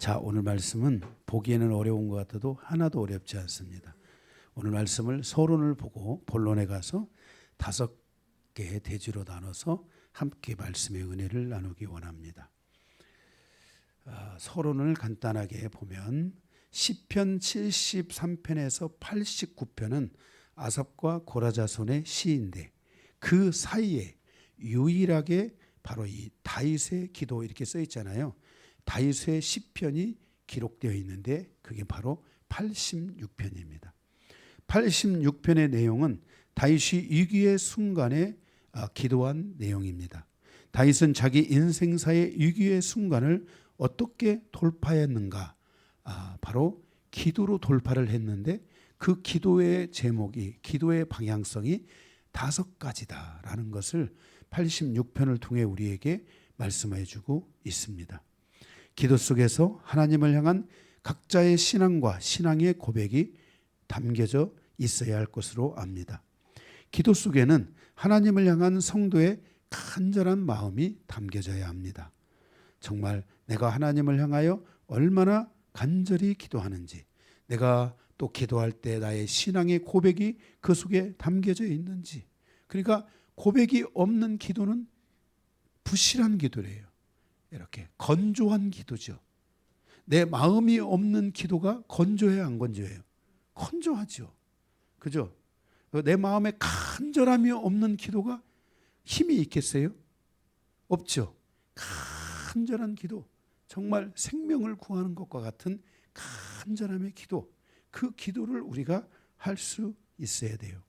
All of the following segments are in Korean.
자, 오늘 말씀은 보기에는 어려운 것 같아도 하나도 어렵지 않습니다. 오늘 말씀을 서론을 보고 본론에 가서 5개의 대주로 나눠서 함께 말씀의 은혜를 나누기 원합니다. 서론을 간단하게 보면 시편 73편에서 89편은 아삽과 고라자손의 시인데 그 사이에 유일하게 바로 이 다윗의 기도 이렇게 써 있잖아요. 다윗의 시편이 기록되어 있는데 그게 바로 86편입니다. 86편의 내용은 다윗이 위기의 순간에 기도한 내용입니다. 다윗은 자기 인생사의 위기의 순간을 어떻게 돌파했는가? 바로 기도로 돌파를 했는데 그 기도의 제목이, 기도의 방향성이 5가지다라는 것을 86편을 통해 우리에게 말씀해 주고 있습니다. 기도 속에서 하나님을 향한 각자의 신앙과 신앙의 고백이 담겨져 있어야 할 것으로 압니다. 기도 속에는 하나님을 향한 성도의 간절한 마음이 담겨져야 합니다. 정말 내가 하나님을 향하여 얼마나 간절히 기도하는지, 내가 또 기도할 때 나의 신앙의 고백이 그 속에 담겨져 있는지. 그러니까 고백이 없는 기도는 부실한 기도래요. 이렇게 건조한 기도죠. 내 마음이 없는 기도가 건조해요, 안 건조해요? 건조하죠. 그죠? 내 마음에 간절함이 없는 기도가 힘이 있겠어요? 없죠. 간절한 기도, 정말 생명을 구하는 것과 같은 간절함의 기도, 그 기도를 우리가 할 수 있어야 돼요.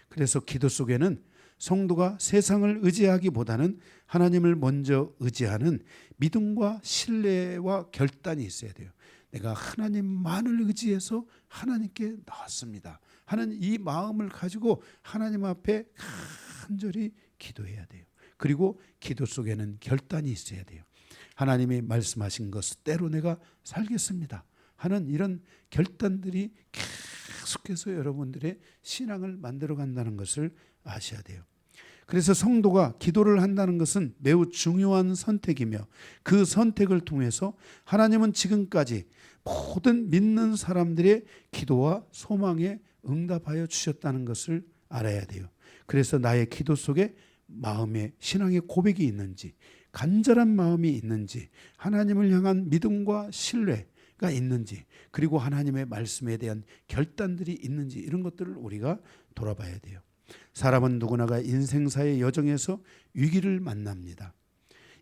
그래서 기도 속에는 성도가 세상을 의지하기보다는 하나님을 먼저 의지하는 믿음과 신뢰와 결단이 있어야 돼요. 내가 하나님만을 의지해서 하나님께 나왔습니다 하는 이 마음을 가지고 하나님 앞에 간절히 기도해야 돼요. 그리고 기도 속에는 결단이 있어야 돼요. 하나님이 말씀하신 것대로 내가 살겠습니다 하는 이런 결단들이 계속해서 여러분들의 신앙을 만들어 간다는 것을 아셔야 돼요. 그래서 성도가 기도를 한다는 것은 매우 중요한 선택이며 그 선택을 통해서 하나님은 지금까지 모든 믿는 사람들의 기도와 소망에 응답하여 주셨다는 것을 알아야 돼요. 그래서 나의 기도 속에 마음의 신앙의 고백이 있는지, 간절한 마음이 있는지, 하나님을 향한 믿음과 신뢰가 있는지, 그리고 하나님의 말씀에 대한 결단들이 있는지, 이런 것들을 우리가 돌아봐야 돼요. 사람은 누구나가 인생사의 여정에서 위기를 만납니다.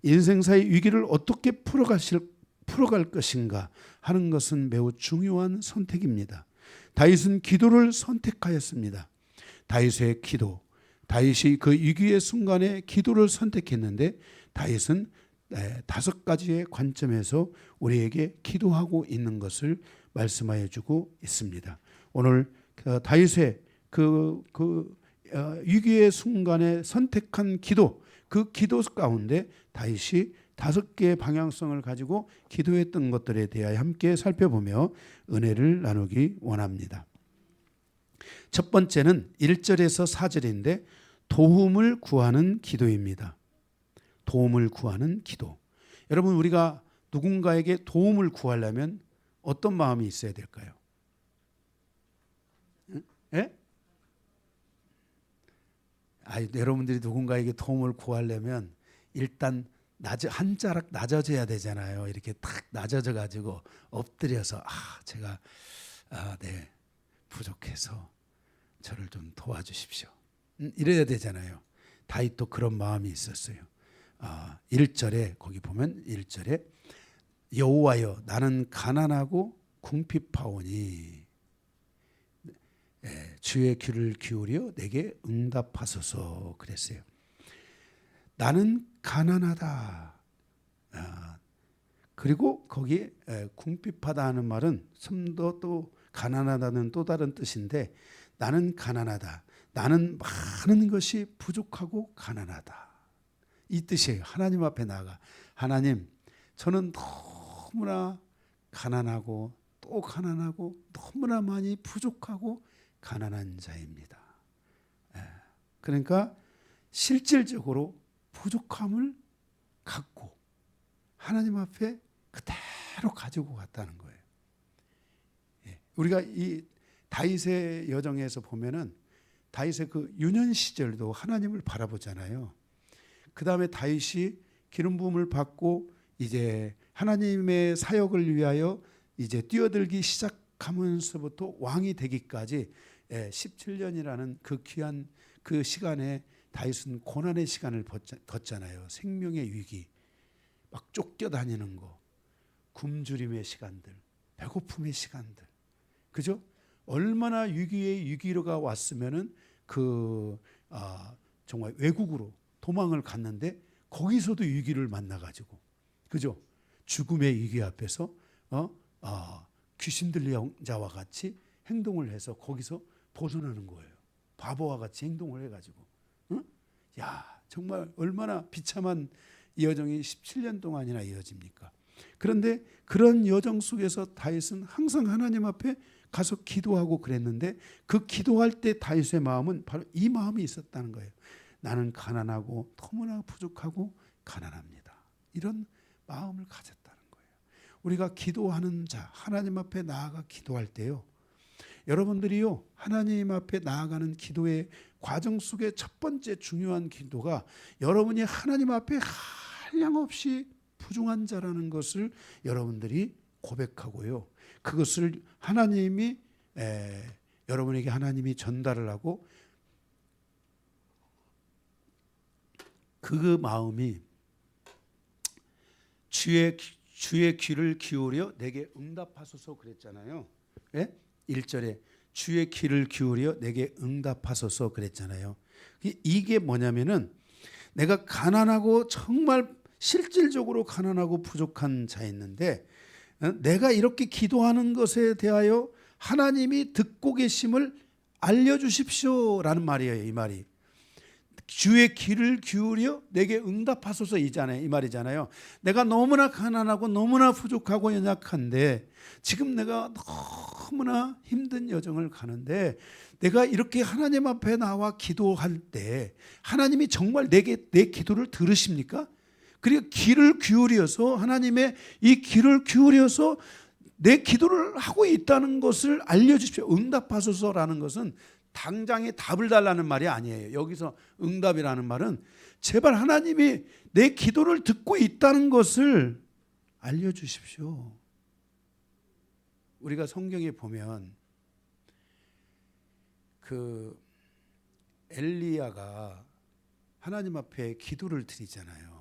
인생사의 위기를 어떻게 풀어갈 것인가 하는 것은 매우 중요한 선택입니다. 다윗은 기도를 선택하였습니다. 다윗의 기도, 다윗이 그 위기의 순간에 기도를 선택했는데 다윗은 5가지의 관점에서 우리에게 기도하고 있는 것을 말씀하여 주고 있습니다. 오늘 다윗의 위기의 순간에 선택한 기도, 그 기도 가운데 다윗이 5개의 방향성을 가지고 기도했던 것들에 대하여 함께 살펴보며 은혜를 나누기 원합니다. 첫 번째는 1절에서 4절인데 도움을 구하는 기도입니다. 도움을 구하는 기도. 여러분, 우리가 누군가에게 도움을 구하려면 어떤 마음이 있어야 될까요? 예? 여러분들이 누군가에게 도움을 구하려면 일단 한 자락 낮아져야 되잖아요. 이렇게 탁 낮아져 가지고 엎드려서 제가 네, 부족해서 저를 좀 도와주십시오. 이래야 되잖아요. 다윗도 그런 마음이 있었어요. 1절에 거기 보면 1절에 여호와여 나는 가난하고 궁핍하오니 주의 귀를 기울여 내게 응답하소서 그랬어요. 나는 가난하다. 그리고 거기에 궁핍하다 하는 말은 좀 더 또 가난하다는 또 다른 뜻인데 나는 가난하다. 나는 많은 것이 부족하고 가난하다. 이 뜻이에요. 하나님 앞에 나아가 하나님, 저는 너무나 가난하고 또 가난하고 너무나 많이 부족하고 가난한 자입니다. 그러니까 실질적으로 부족함을 갖고 하나님 앞에 그대로 그대로 가지고 갔다는 거예요. 예. 우리가 이 다윗의 여정에서 보면은 다윗의 그 유년 시절도 하나님을 바라보잖아요. 그 다음에 다윗이 기름 부음을 받고 이제 하나님의 사역을 위하여 이제 뛰어들기 시작하면서부터 왕이 되기까지 17년이라는 그 귀한 그 시간에 다윗은 고난의 시간을 걷잖아요. 생명의 위기, 막 쫓겨다니는 거, 굶주림의 시간들, 배고픔의 시간들, 그죠? 얼마나 위기의 위기가 왔으면은 정말 외국으로 도망을 갔는데 거기서도 위기를 만나가지고, 그죠? 죽음의 위기 앞에서 귀신 들린 자와 같이 행동을 해서 거기서 벗어나는 거예요. 바보와 같이 행동을 해가지고, 야, 정말 얼마나 비참한 이 여정이 17년 동안이나 이어집니까? 그런데 그런 여정 속에서 다윗은 항상 하나님 앞에 가서 기도하고 그랬는데, 그 기도할 때 다윗의 마음은 바로 이 마음이 있었다는 거예요. 나는 가난하고 너무나 부족하고 가난합니다. 이런 마음을 가졌다는 거예요. 우리가 기도하는 자, 하나님 앞에 나아가 기도할 때요, 여러분들이요, 하나님 앞에 나아가는 기도의 과정 속에 첫 번째 중요한 기도가 여러분이 하나님 앞에 한량없이 부족한 자라는 것을 여러분들이 고백하고요, 그것을 하나님이 여러분에게 하나님이 전달을 하고, 그 마음이 주의 귀를 기울여 내게 응답하소서 그랬잖아요. 예? 1절에 주의 귀를 기울여 내게 응답하소서 그랬잖아요. 이게 뭐냐면은 내가 가난하고 정말 실질적으로 가난하고 부족한 자였는데, 내가 이렇게 기도하는 것에 대하여 하나님이 듣고 계심을 알려주십시오라는 말이에요. 이 말이 주의 귀를 기울여 내게 응답하소서 이 말이잖아요. 내가 너무나 가난하고 너무나 부족하고 연약한데 지금 내가 너무나 힘든 여정을 가는데, 내가 이렇게 하나님 앞에 나와 기도할 때 하나님이 정말 내 기도를 들으십니까? 그리고 귀를 기울여서, 하나님의 이 귀를 기울여서 내 기도를 하고 있다는 것을 알려주십시오. 응답하소서라는 것은 당장에 답을 달라는 말이 아니에요. 여기서 응답이라는 말은 제발 하나님이 내 기도를 듣고 있다는 것을 알려주십시오. 우리가 성경에 보면 그 엘리야가 하나님 앞에 기도를 드리잖아요.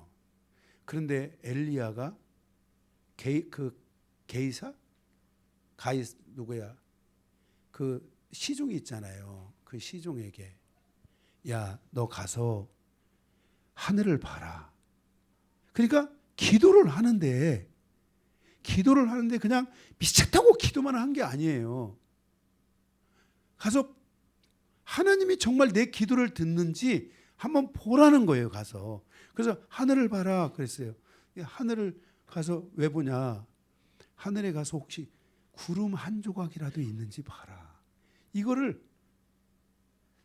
그런데 엘리야가 누구야? 그 시종이 있잖아요. 그 시종에게, 야, 너 가서 하늘을 봐라. 그러니까 기도를 하는데 그냥 미쳤다고 기도만 한 게 아니에요. 가서 하나님이 정말 내 기도를 듣는지 한번 보라는 거예요. 가서. 그래서 하늘을 봐라 그랬어요. 하늘을 가서 왜 보냐? 하늘에 가서 혹시 구름 한 조각이라도 있는지 봐라. 이거를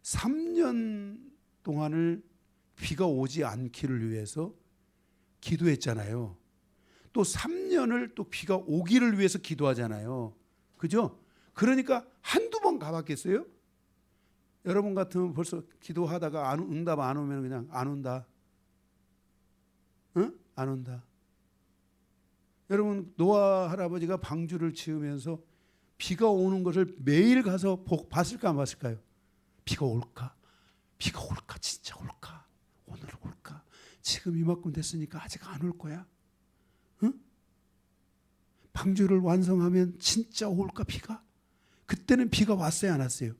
3년 동안을 비가 오지 않기를 위해서 기도했잖아요. 또 3년을 또 비가 오기를 위해서 기도하잖아요. 그죠? 그러니까 한두 번 가봤겠어요? 여러분 같으면 벌써 기도하다가 응답 안 오면 그냥 안 온다. 응? 안 온다. 여러분, 노아 할아버지가 방주를 지으면서 비가 오는 것을 매일 가서 봤을까 안 봤을까요? 비가 올까? 비가 올까? 진짜 올까? 오늘 올까? 지금 이만큼 됐으니까 아직 안 올 거야? 응? 방주를 완성하면 진짜 올까 비가? 그때는 비가 왔어요, 안 왔어요?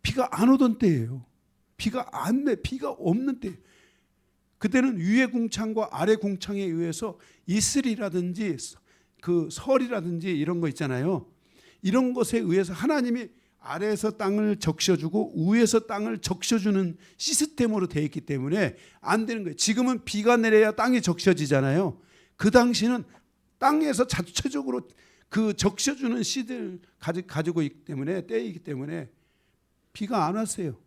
비가 안 오던 때예요. 비가 없는 때. 그때는 위에 궁창과 아래 궁창에 의해서 이슬이라든지 그 설이라든지 이런 거 있잖아요. 이런 것에 의해서 하나님이 아래에서 땅을 적셔주고 위에서 땅을 적셔주는 시스템으로 되어 있기 때문에 안 되는 거예요. 지금은 비가 내려야 땅이 적셔지잖아요. 그 당시는 땅에서 자체적으로 그 적셔주는 씨들 가지고 있기 때문에, 때이기 때문에 비가 안 왔어요.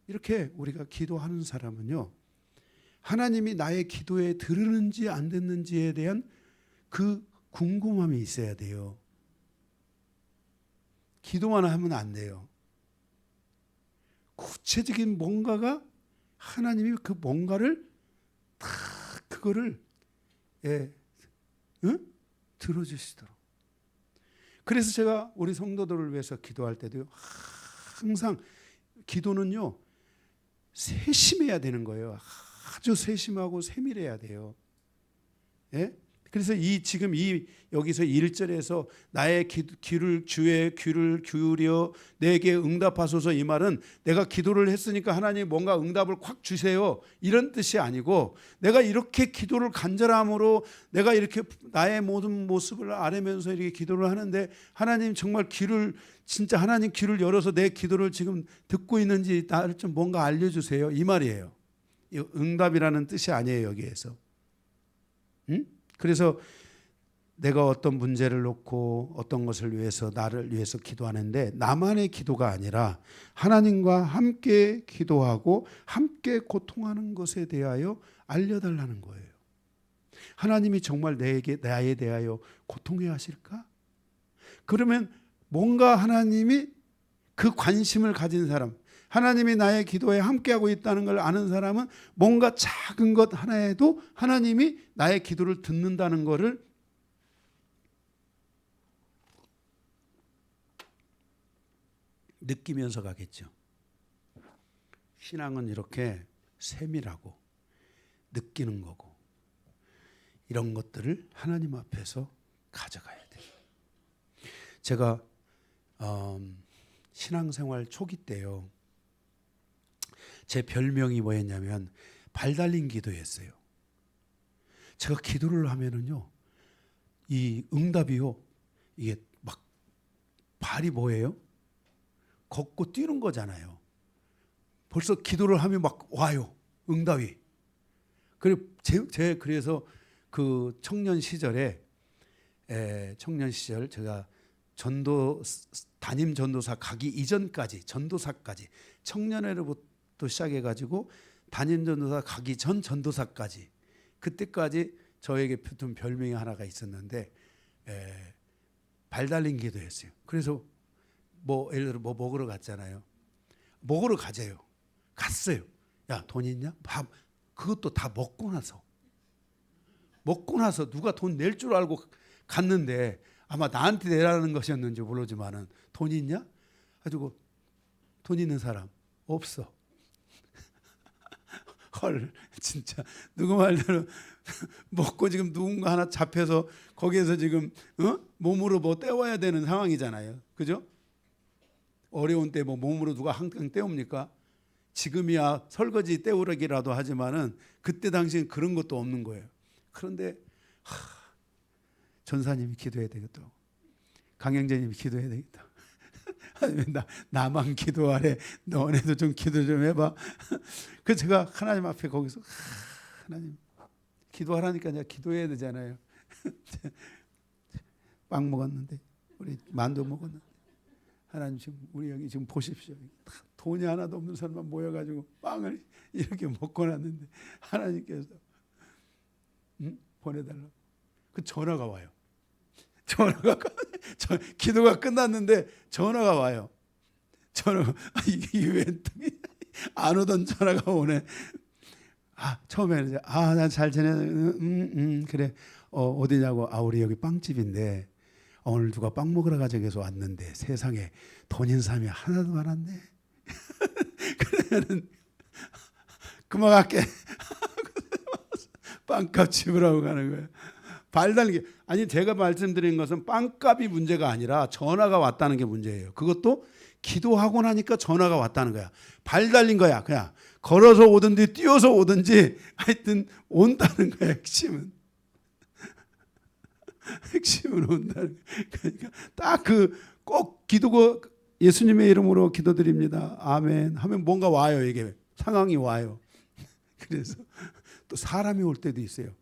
이렇게 우리가 기도하는 사람은요, 하나님이 나의 기도에 들으는지 안 듣는지에 대한 그 궁금함이 있어야 돼요. 기도만 하면 안 돼요. 구체적인 뭔가가 하나님이 그 뭔가를 다 그거를 들어주시도록. 그래서 제가 우리 성도들을 위해서 기도할 때도요, 항상 기도는요 세심해야 되는 거예요. 아주 세심하고 세밀해야 돼요. 예? 그래서 지금 여기서 1절에서 나의 귀를 주의 귀를 기울여 내게 응답하소서, 이 말은 내가 기도를 했으니까 하나님 뭔가 응답을 콱 주세요 이런 뜻이 아니고, 내가 이렇게 기도를 간절함으로 내가 이렇게 나의 모든 모습을 아뢰면서 이렇게 기도를 하는데 하나님 정말 진짜 하나님 귀를 열어서 내 기도를 지금 듣고 있는지 나를 좀 뭔가 알려주세요, 이 말이에요. 응답이라는 뜻이 아니에요 여기에서. 응? 그래서 내가 어떤 문제를 놓고 어떤 것을 위해서 나를 위해서 기도하는데 나만의 기도가 아니라 하나님과 함께 기도하고 함께 고통하는 것에 대하여 알려달라는 거예요. 하나님이 정말 나에 대하여 고통해 하실까? 그러면 뭔가 하나님이 그 관심을 가진 사람, 하나님이 나의 기도에 함께하고 있다는 걸 아는 사람은 뭔가 작은 것 하나에도 하나님이 나의 기도를 듣는다는 것을 느끼면서 가겠죠. 신앙은 이렇게 세밀하고 느끼는 거고, 이런 것들을 하나님 앞에서 가져가야 돼요. 제가 신앙생활 초기 때요, 제 별명이 뭐였냐면 발 달린 기도였어요. 제가 기도를 하면은요, 이 응답이요, 이게 막 발이 뭐예요? 걷고 뛰는 거잖아요. 벌써 기도를 하면 막 와요, 응답이. 그래서 그 청년 시절 제가 담임 전도사 가기 이전까지, 전도사까지, 청년회로부터 시작해가지고 담임 전도사 가기 전 전도사까지, 그때까지 저에게 붙은 별명이 하나가 있었는데 발 달린 기도였어요. 그래서 예를 들어 먹으러 갔잖아요. 먹으러 갔어요. 야, 돈 있냐? 밥. 그것도 다 먹고 나서 누가 돈 낼 줄 알고 갔는데, 아마 나한테 내라는 것이었는지 모르지만은 돈 있냐? 가지고 돈 있는 사람 없어. 헐, 진짜 누구 말대로 먹고 지금 누군가 하나 잡혀서 거기에서 지금 몸으로 뭐 떼와야 되는 상황이잖아요. 그죠? 어려운 때 뭐 몸으로 누가 항상 떼웁니까? 지금이야 설거지 떼우기라도 하지만은 그때 당시엔 그런 것도 없는 거예요. 그런데 전사님이 기도해야 되겠다, 강영재님이 기도해야 되겠다, 나만 기도하래, 너네도 좀 기도 좀 해봐. 그래서 제가 하나님 앞에 거기서 하나님 기도하라니까 내가 기도해야 되잖아요. 빵 먹었는데, 우리 만두 먹었는데, 하나님 지금 우리 여기 지금 보십시오. 돈이 하나도 없는 사람만 모여가지고 빵을 이렇게 먹고 났는데 하나님께서 보내달라고. 그 전화가 와요. 기도가 끝났는데 전화가 와요. 이게 왜 안 오던 전화가 오네. 처음에는 난 잘 지내. 그래. 어디냐고. 우리 여기 빵집인데 오늘 누가 빵 먹으러 가져서 왔는데 세상에 돈 있는 사람이 하나도 안 왔네. 그러면은 그만 갈게. 빵값 지불하고 가는 거예요. 발 달리기. 아니, 제가 말씀드린 것은 빵값이 문제가 아니라 전화가 왔다는 게 문제예요. 그것도 기도하고 나니까 전화가 왔다는 거야. 발 달린 거야. 그냥 걸어서 오든지 뛰어서 오든지 하여튼 온다는 거야. 핵심은 온다는 거야. 그러니까 딱 꼭 기도고 예수님의 이름으로 기도드립니다, 아멘 하면 뭔가 와요. 이게 상황이 와요. 그래서 또 사람이 올 때도 있어요.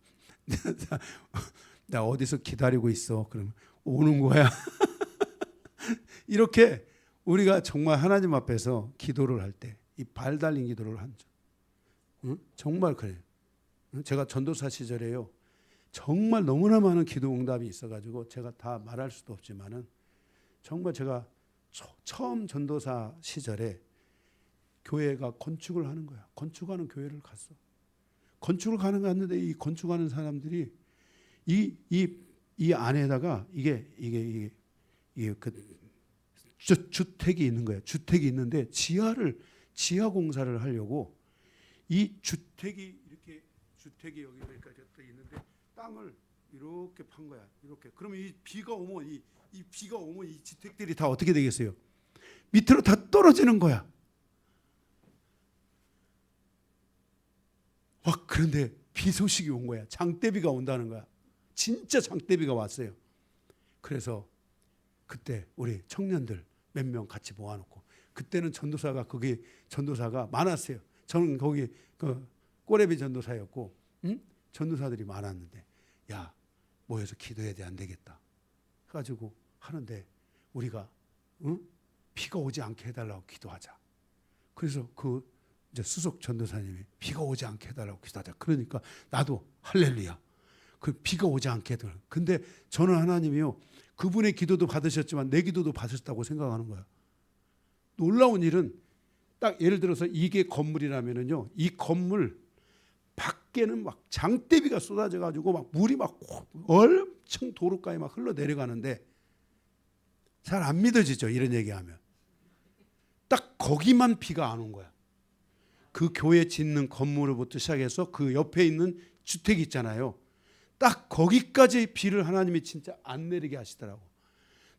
나 어디서 기다리고 있어. 그러면 오는 거야. 이렇게 우리가 정말 하나님 앞에서 기도를 할 때 이 발 달린 기도를 하죠. 정말 그래요. 제가 전도사 시절에요, 정말 너무나 많은 기도 응답이 있어가지고 제가 다 말할 수도 없지만은 정말 제가 처음 전도사 시절에 교회가 건축을 하는 거야. 건축하는 교회를 갔어. 건축을 갔는데 이 건축하는 사람들이 이 안에다가 이게 그 주택이 있는 거야. 주택이 있는데 지하 공사를 하려고 이 주택이 여기 여기까지 있는데 땅을 이렇게 판 거야. 이렇게. 그러면 이 비가 오면 이 주택들이 다 어떻게 되겠어요? 밑으로 다 떨어지는 거야. 와, 그런데 비 소식이 온 거야. 장대비가 온다는 거야. 진짜 장대비가 왔어요. 그래서 그때 우리 청년들 몇 명 같이 모아놓고, 그때는 전도사가 많았어요. 저는 거기 그 꼬레비 전도사였고, 전도사들이 많았는데, 야, 모여서 기도해야 돼, 안 되겠다 해가지고 하는데, 우리가 비가 오지 않게 해달라고 기도하자. 그래서 이제 수석 전도사님이 비가 오지 않게 해달라고 기도하자. 그러니까 나도 할렐루야. 그 비가 오지 않게 해달라고. 근데 저는 하나님이요, 그분의 기도도 받으셨지만 내 기도도 받으셨다고 생각하는 거야. 놀라운 일은, 딱 예를 들어서 이게 건물이라면은요, 이 건물 밖에는 막 장대비가 쏟아져 가지고 막 물이 막 엄청 도로가에 막 흘러 내려가는데, 잘 안 믿어지죠, 이런 얘기하면. 딱 거기만 비가 안 온 거야. 그 교회 짓는 건물로부터 시작해서 그 옆에 있는 주택이 있잖아요. 딱 거기까지 비를 하나님이 진짜 안 내리게 하시더라고.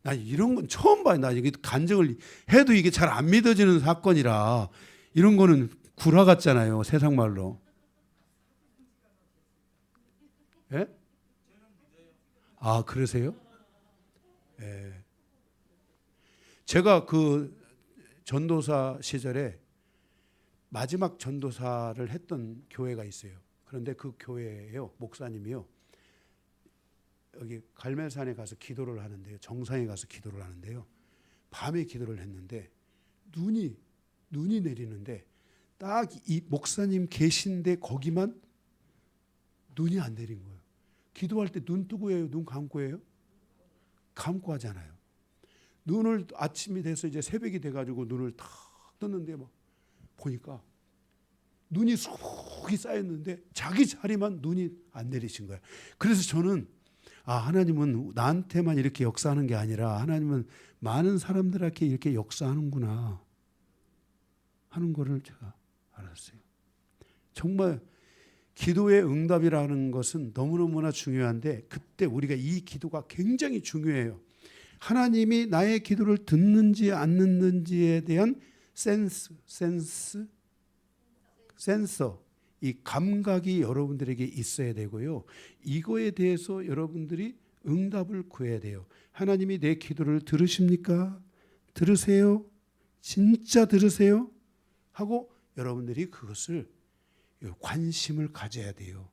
나 이런 건 처음 봐요. 나 이게 간증을 해도 이게 잘 안 믿어지는 사건이라, 이런 거는 구라 같잖아요, 세상 말로. 예? 아, 그러세요? 예. 제가 그 전도사 시절에 마지막 전도사를 했던 교회가 있어요. 그런데 그 교회에요, 목사님이요, 여기 갈멜산에 가서 기도를 하는데요, 정상에 가서 기도를 하는데요, 밤에 기도를 했는데 눈이 내리는데 딱 이 목사님 계신데 거기만 눈이 안 내린 거예요. 기도할 때 눈 뜨고 해요, 눈 감고 해요? 감고 하잖아요. 눈을 아침이 돼서 이제 새벽이 돼가지고 눈을 탁 떴는데 막 보니까 눈이 수북이 쌓였는데 자기 자리만 눈이 안 내리신 거예요. 그래서 저는, 하나님은 나한테만 이렇게 역사하는 게 아니라 하나님은 많은 사람들에게 이렇게 역사하는구나 하는 거를 제가 알았어요. 정말 기도의 응답이라는 것은 너무너무나 중요한데, 그때 우리가 이 기도가 굉장히 중요해요. 하나님이 나의 기도를 듣는지 안 듣는지에 대한 센서, 이 감각이 여러분들에게 있어야 되고요. 이거에 대해서 여러분들이 응답을 구해야 돼요. 하나님이 내 기도를 들으십니까? 들으세요? 진짜 들으세요? 하고 여러분들이 그것을 관심을 가져야 돼요.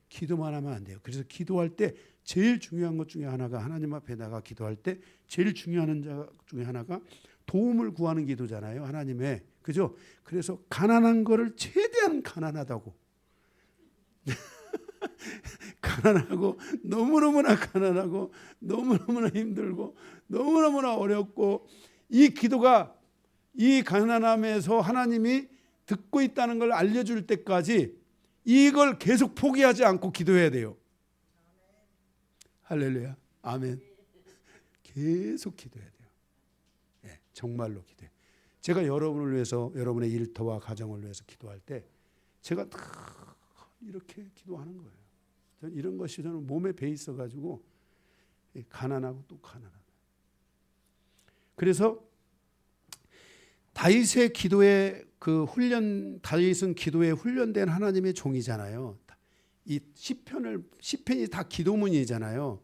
기도만 하면 안 돼요. 그래서 기도할 때 제일 중요한 것 중에 하나가, 하나님 앞에 나가 기도할 때 제일 중요한 것 중에 하나가 도움을 구하는 기도잖아요, 하나님의. 그죠? 그래서 가난한 거를 최대한 가난하다고 가난하고, 너무너무나 가난하고, 너무너무나 힘들고, 너무너무나 어렵고, 이 기도가 이 가난함에서 하나님이 듣고 있다는 걸 알려줄 때까지 이걸 계속 포기하지 않고 기도해야 돼요. 할렐루야, 아멘. 계속 기도해야 돼요. 네, 정말로 기도해요. 제가 여러분을 위해서, 여러분의 일터와 가정을 위해서 기도할 때 제가 이렇게 기도하는 거예요. 저는 이런 것이 저는 몸에 배 있어가지고 가난하고 또 가난하다. 그래서 다윗의 기도에 다윗은 기도에 훈련된 하나님의 종이잖아요. 이 시편이 다 기도문이잖아요.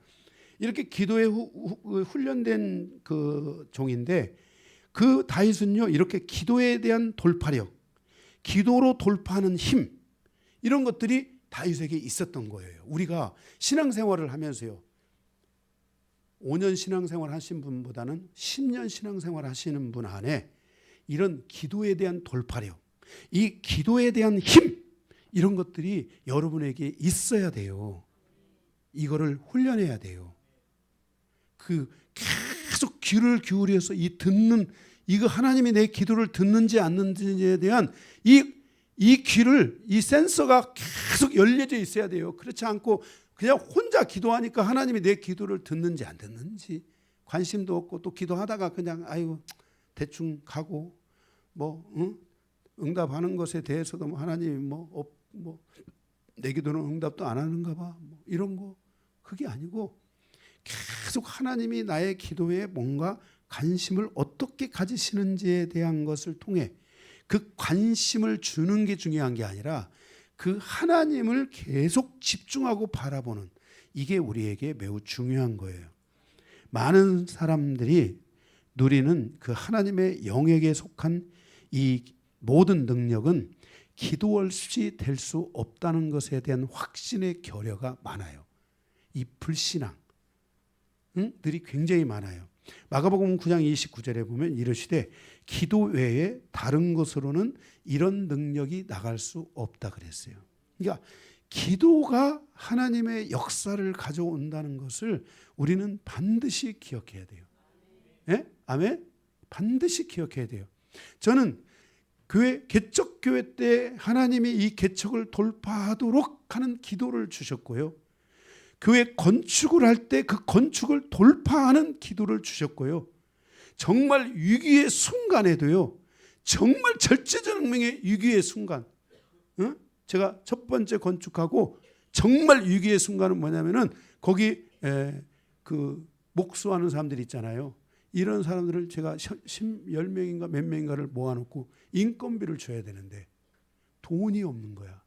이렇게 기도에 훈련된 그 종인데, 그 다윗은요, 이렇게 기도에 대한 돌파력, 기도로 돌파하는 힘, 이런 것들이 다윗에게 있었던 거예요. 우리가 신앙생활을 하면서요, 5년 신앙생활 하신 분보다는 10년 신앙생활 하시는 분 안에 이런 기도에 대한 돌파력, 이 기도에 대한 힘, 이런 것들이 여러분에게 있어야 돼요. 이거를 훈련해야 돼요. 그 계속 귀를 기울여서 이 듣는, 이거 하나님이 내 기도를 듣는지 안 듣는지에 대한 이 귀를, 이 센서가 계속 열려져 있어야 돼요. 그렇지 않고 그냥 혼자 기도하니까 하나님이 내 기도를 듣는지 안 듣는지 관심도 없고, 또 기도하다가 그냥 아이고 대충 가고, 뭐 응답하는 것에 대해서도 뭐 하나님이 내 기도는 응답도 안 하는가 봐, 뭐 이런 거, 그게 아니고 계속 하나님이 나의 기도에 뭔가 관심을 어떻게 가지시는지에 대한 것을 통해 그 관심을 주는 게 중요한 게 아니라 그 하나님을 계속 집중하고 바라보는, 이게 우리에게 매우 중요한 거예요. 많은 사람들이 누리는 그 하나님의 영역에 속한 이 모든 능력은 기도 없이 될 수 없다는 것에 대한 확신의 결여가 많아요. 이 불신앙 들이 굉장히 많아요. 마가복음 9장 29절에 보면 이르시되 기도 외에 다른 것으로는 이런 능력이 나갈 수 없다 그랬어요. 그러니까 기도가 하나님의 역사를 가져온다는 것을 우리는 반드시 기억해야 돼요. 네? 아멘? 반드시 기억해야 돼요. 저는 개척교회 때 하나님이 이 개척을 돌파하도록 하는 기도를 주셨고요. 교회 건축을 할 때 그 건축을 돌파하는 기도를 주셨고요. 정말 위기의 순간에도요, 정말 절체절명의 위기의 순간, 제가 첫 번째 건축하고 정말 위기의 순간은 뭐냐면은 거기 그 목수하는 사람들 있잖아요. 이런 사람들을 제가 10명인가 몇 명인가를 모아놓고 인건비를 줘야 되는데 돈이 없는 거야.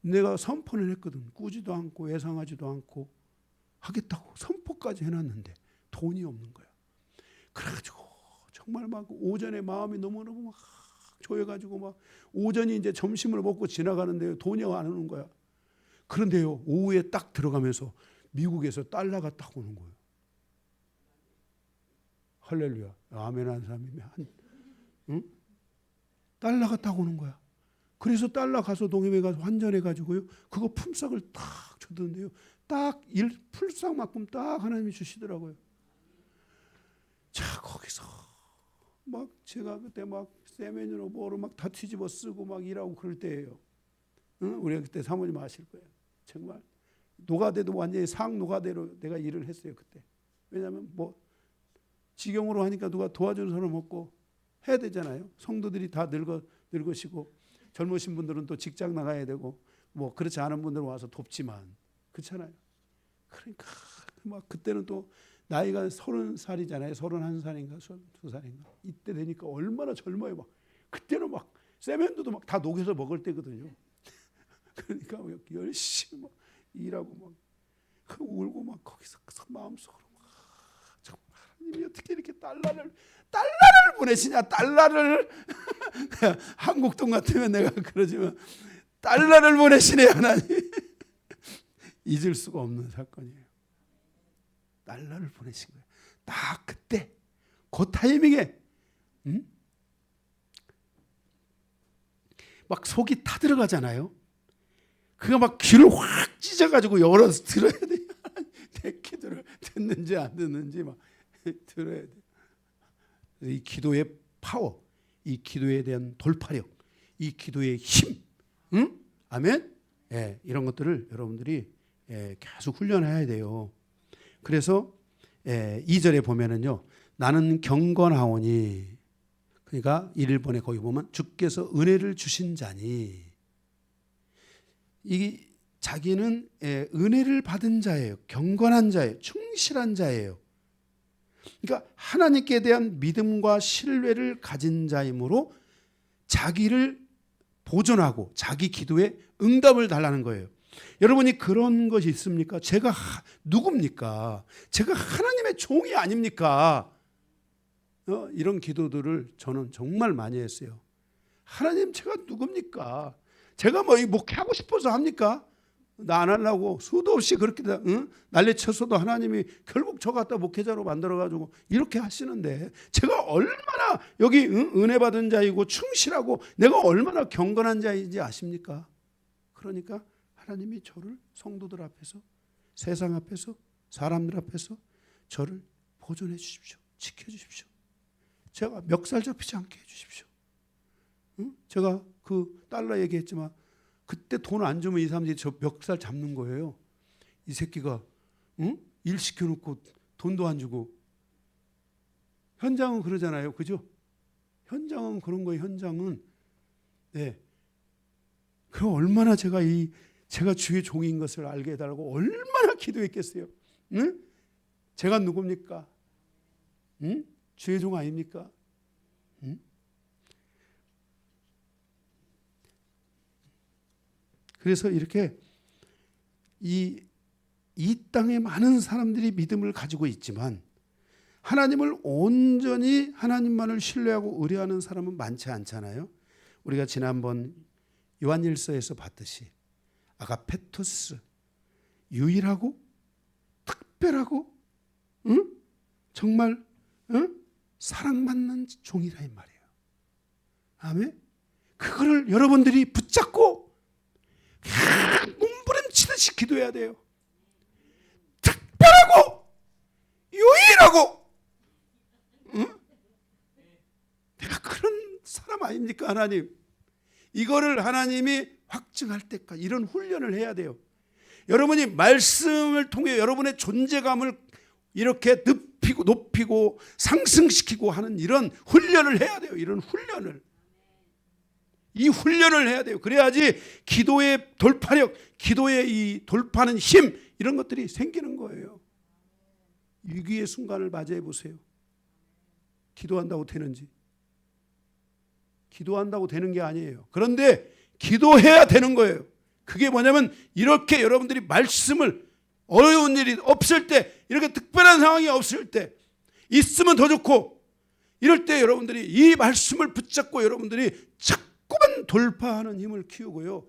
내가 선포를 했거든. 꾸지도 않고 예상하지도 않고 하겠다고 선포까지 해놨는데 돈이 없는 거야. 그래가지고 정말 막 오전에 마음이 너무너무 막 조여가지고 막 오전이 이제 점심을 먹고 지나가는데요, 돈이 안 오는 거야. 그런데요, 오후에 딱 들어가면서 미국에서 달러가 딱 오는 거예요. 할렐루야. 아멘 하는 사람이면 달러가 딱 오는 거야. 그래서 달러 가서 동해에 가서 환전해가지고요, 그거 품삯을 딱 주던데요, 딱 풀싹만큼 딱 하나님이 주시더라고요. 자, 거기서 막 제가 그때 막 세면으로 뭐로 막 다 뒤집어 쓰고 막 일하고 그럴 때예요. 우리가 그때 사모님 아실 거예요. 정말 노가대도 완전히 상노가대로 내가 일을 했어요 그때. 왜냐하면 뭐 직영으로 하니까 누가 도와주는 사람 없고 해야 되잖아요. 성도들이 다 늙으시고 젊으신 분들은 또 직장 나가야 되고 뭐 그렇지 않은 분들은 와서 돕지만 그렇잖아요. 그러니까 막 그때는 또 나이가 30살이잖아요. 31살인가 32살인가 이때 되니까 얼마나 젊어요. 막 그때는 막 세면도도 막 다 녹여서 먹을 때거든요. 그러니까 열심히 막 일하고 막 울고 막 거기서 마음속으로 막 정말 하나님이 어떻게 이렇게 달러를 보내시냐. 달러를 한국 돈 같으면 내가 그러지만 달러를 보내시네 하나님. 잊을 수가 없는 사건이에요. 달러를 보내신 거예요. 딱 그때 그 타이밍에 막 속이 타들어가잖아요. 그가 막 귀를 확 찢어가지고 열어서 들어야 돼. 내 기도를 듣는지 안 듣는지 막 들어야 돼. 이 기도의 파워, 이 기도에 대한 돌파력, 이 기도의 힘, 아멘. 예, 이런 것들을 여러분들이 계속 훈련해야 돼요. 그래서 2절에 보면은요, 나는 경건하오니, 그러니까 1번에 거기 보면 주께서 은혜를 주신 자니, 이 자기는 은혜를 받은 자예요. 경건한 자예요. 충실한 자예요. 그러니까 하나님께 대한 믿음과 신뢰를 가진 자이므로 자기를 보존하고 자기 기도에 응답을 달라는 거예요. 여러분이 그런 것이 있습니까? 제가 누굽니까? 제가 하나님의 종이 아닙니까? 이런 기도들을 저는 정말 많이 했어요. 하나님, 제가 누굽니까? 제가 뭐 목회하고 싶어서 합니까? 나 안 하려고 수도 없이 그렇게 난리쳤어도 하나님이 결국 저 갖다 목회자로 만들어가지고 이렇게 하시는데, 제가 얼마나 여기 은혜 받은 자이고 충실하고 내가 얼마나 경건한 자인지 아십니까? 그러니까 하나님이 저를 성도들 앞에서 세상 앞에서 사람들 앞에서 저를 보존해 주십시오. 지켜주십시오. 제가 멱살 잡히지 않게 해주십시오. 응? 제가 그 달러 얘기했지만 그때 돈 안 주면 이 사람들이 저 멱살 잡는 거예요. 이 새끼가 응? 일 시켜놓고 돈도 안 주고. 현장은 그러잖아요. 그죠? 현장은 그런 거예요. 현장은. 네. 그 얼마나 제가 주의 종인 것을 알게 해달라고 얼마나 기도했겠어요. 응? 제가 누굽니까? 응? 주의 종 아닙니까? 응? 그래서 이렇게 이 땅에 많은 사람들이 믿음을 가지고 있지만 하나님을 온전히 하나님만을 신뢰하고 의뢰하는 사람은 많지 않잖아요. 우리가 지난번 요한일서에서 봤듯이 아가페토스, 유일하고 특별하고 응? 정말 응? 사랑받는 종이라 이 말이에요. 아멘. 그거를 여러분들이 붙잡고 몸부림치듯이 기도해야 돼요. 특별하고 유일하고 응? 내가 그런 사람 아닙니까 하나님? 이거를 하나님이 확증할 때까지 이런 훈련을 해야 돼요. 여러분이 말씀을 통해 여러분의 존재감을 이렇게 높이고 상승시키고 하는 이런 훈련을 해야 돼요. 이런 훈련을. 이 훈련을 해야 돼요. 그래야지 기도의 돌파력, 기도의 이 돌파하는 힘 이런 것들이 생기는 거예요. 위기의 순간을 맞이해 보세요. 기도한다고 되는지. 기도한다고 되는 게 아니에요. 그런데 기도해야 되는 거예요. 그게 뭐냐면 이렇게 여러분들이 말씀을 어려운 일이 없을 때 이렇게 특별한 상황이 없을 때 있으면 더 좋고 이럴 때 여러분들이 이 말씀을 붙잡고 여러분들이 자꾸만 돌파하는 힘을 키우고요.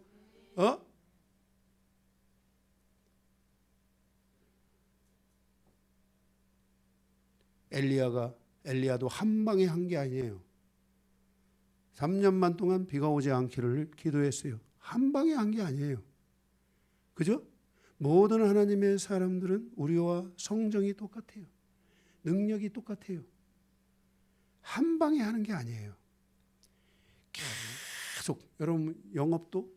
엘리야도 한 방에 한 게 아니에요. 3년만 동안 비가 오지 않기를 기도했어요. 한 방에 한 게 아니에요. 그죠? 모든 하나님의 사람들은 우리와 성정이 똑같아요. 능력이 똑같아요. 한 방에 하는 게 아니에요. 계속 여러분 영업도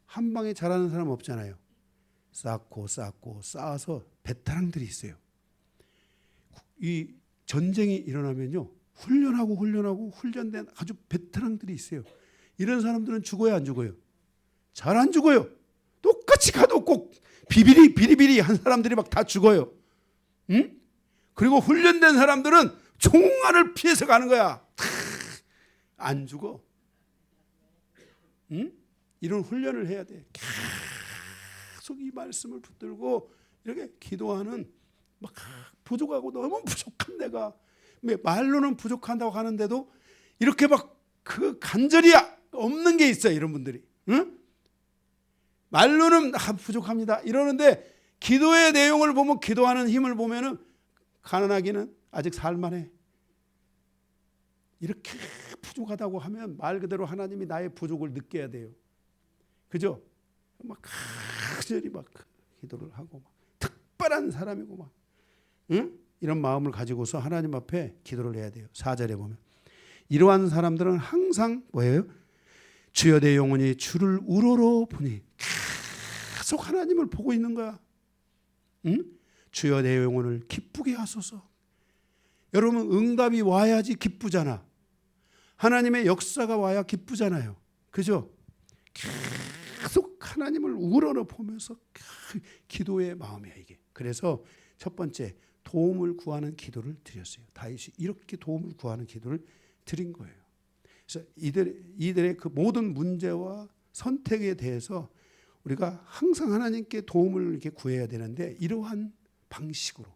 한 방에 잘하는 사람 없잖아요. 쌓고 쌓아서 베테랑들이 있어요. 이 전쟁이 일어나면요. 훈련된 아주 베테랑들이 있어요. 이런 사람들은 죽어야 안 죽어요? 잘 안 죽어요. 똑같이 가도 꼭 비리비리 한 사람들이 막 다 죽어요. 응? 그리고 훈련된 사람들은 총알을 피해서 가는 거야. 안 죽어. 응? 이런 훈련을 해야 돼. 계속 이 말씀을 붙들고 이렇게 기도하는 막 부족하고 너무 부족한 내가 말로는 부족한다고 하는데도 이렇게 막 그 간절히 없는 게 있어요. 이런 분들이. 응? 말로는 부족합니다 이러는데 기도의 내용을 보면 기도하는 힘을 보면은 가난하기는 아직 살만해. 이렇게 부족하다고 하면 말 그대로 하나님이 나의 부족을 느껴야 돼요. 그죠? 막 간절히 막 기도를 하고 막 특별한 사람이고 막 응? 이런 마음을 가지고서 하나님 앞에 기도를 해야 돼요. 4절에 보면 이러한 사람들은 항상 뭐예요? 주여 내 영혼이 주를 우러러 보니 계속 하나님을 보고 있는 거야. 응? 주여 내 영혼을 기쁘게 하소서. 여러분 응답이 와야지 기쁘잖아. 하나님의 역사가 와야 기쁘잖아요. 그죠? 계속 하나님을 우러러 보면서 기도의 마음이야 이게. 그래서 첫 번째 도움을 구하는 기도를 드렸어요. 다윗이 이렇게 도움을 구하는 기도를 드린 거예요. 그래서 이들의 그 모든 문제와 선택에 대해서 우리가 항상 하나님께 도움을 이렇게 구해야 되는데 이러한 방식으로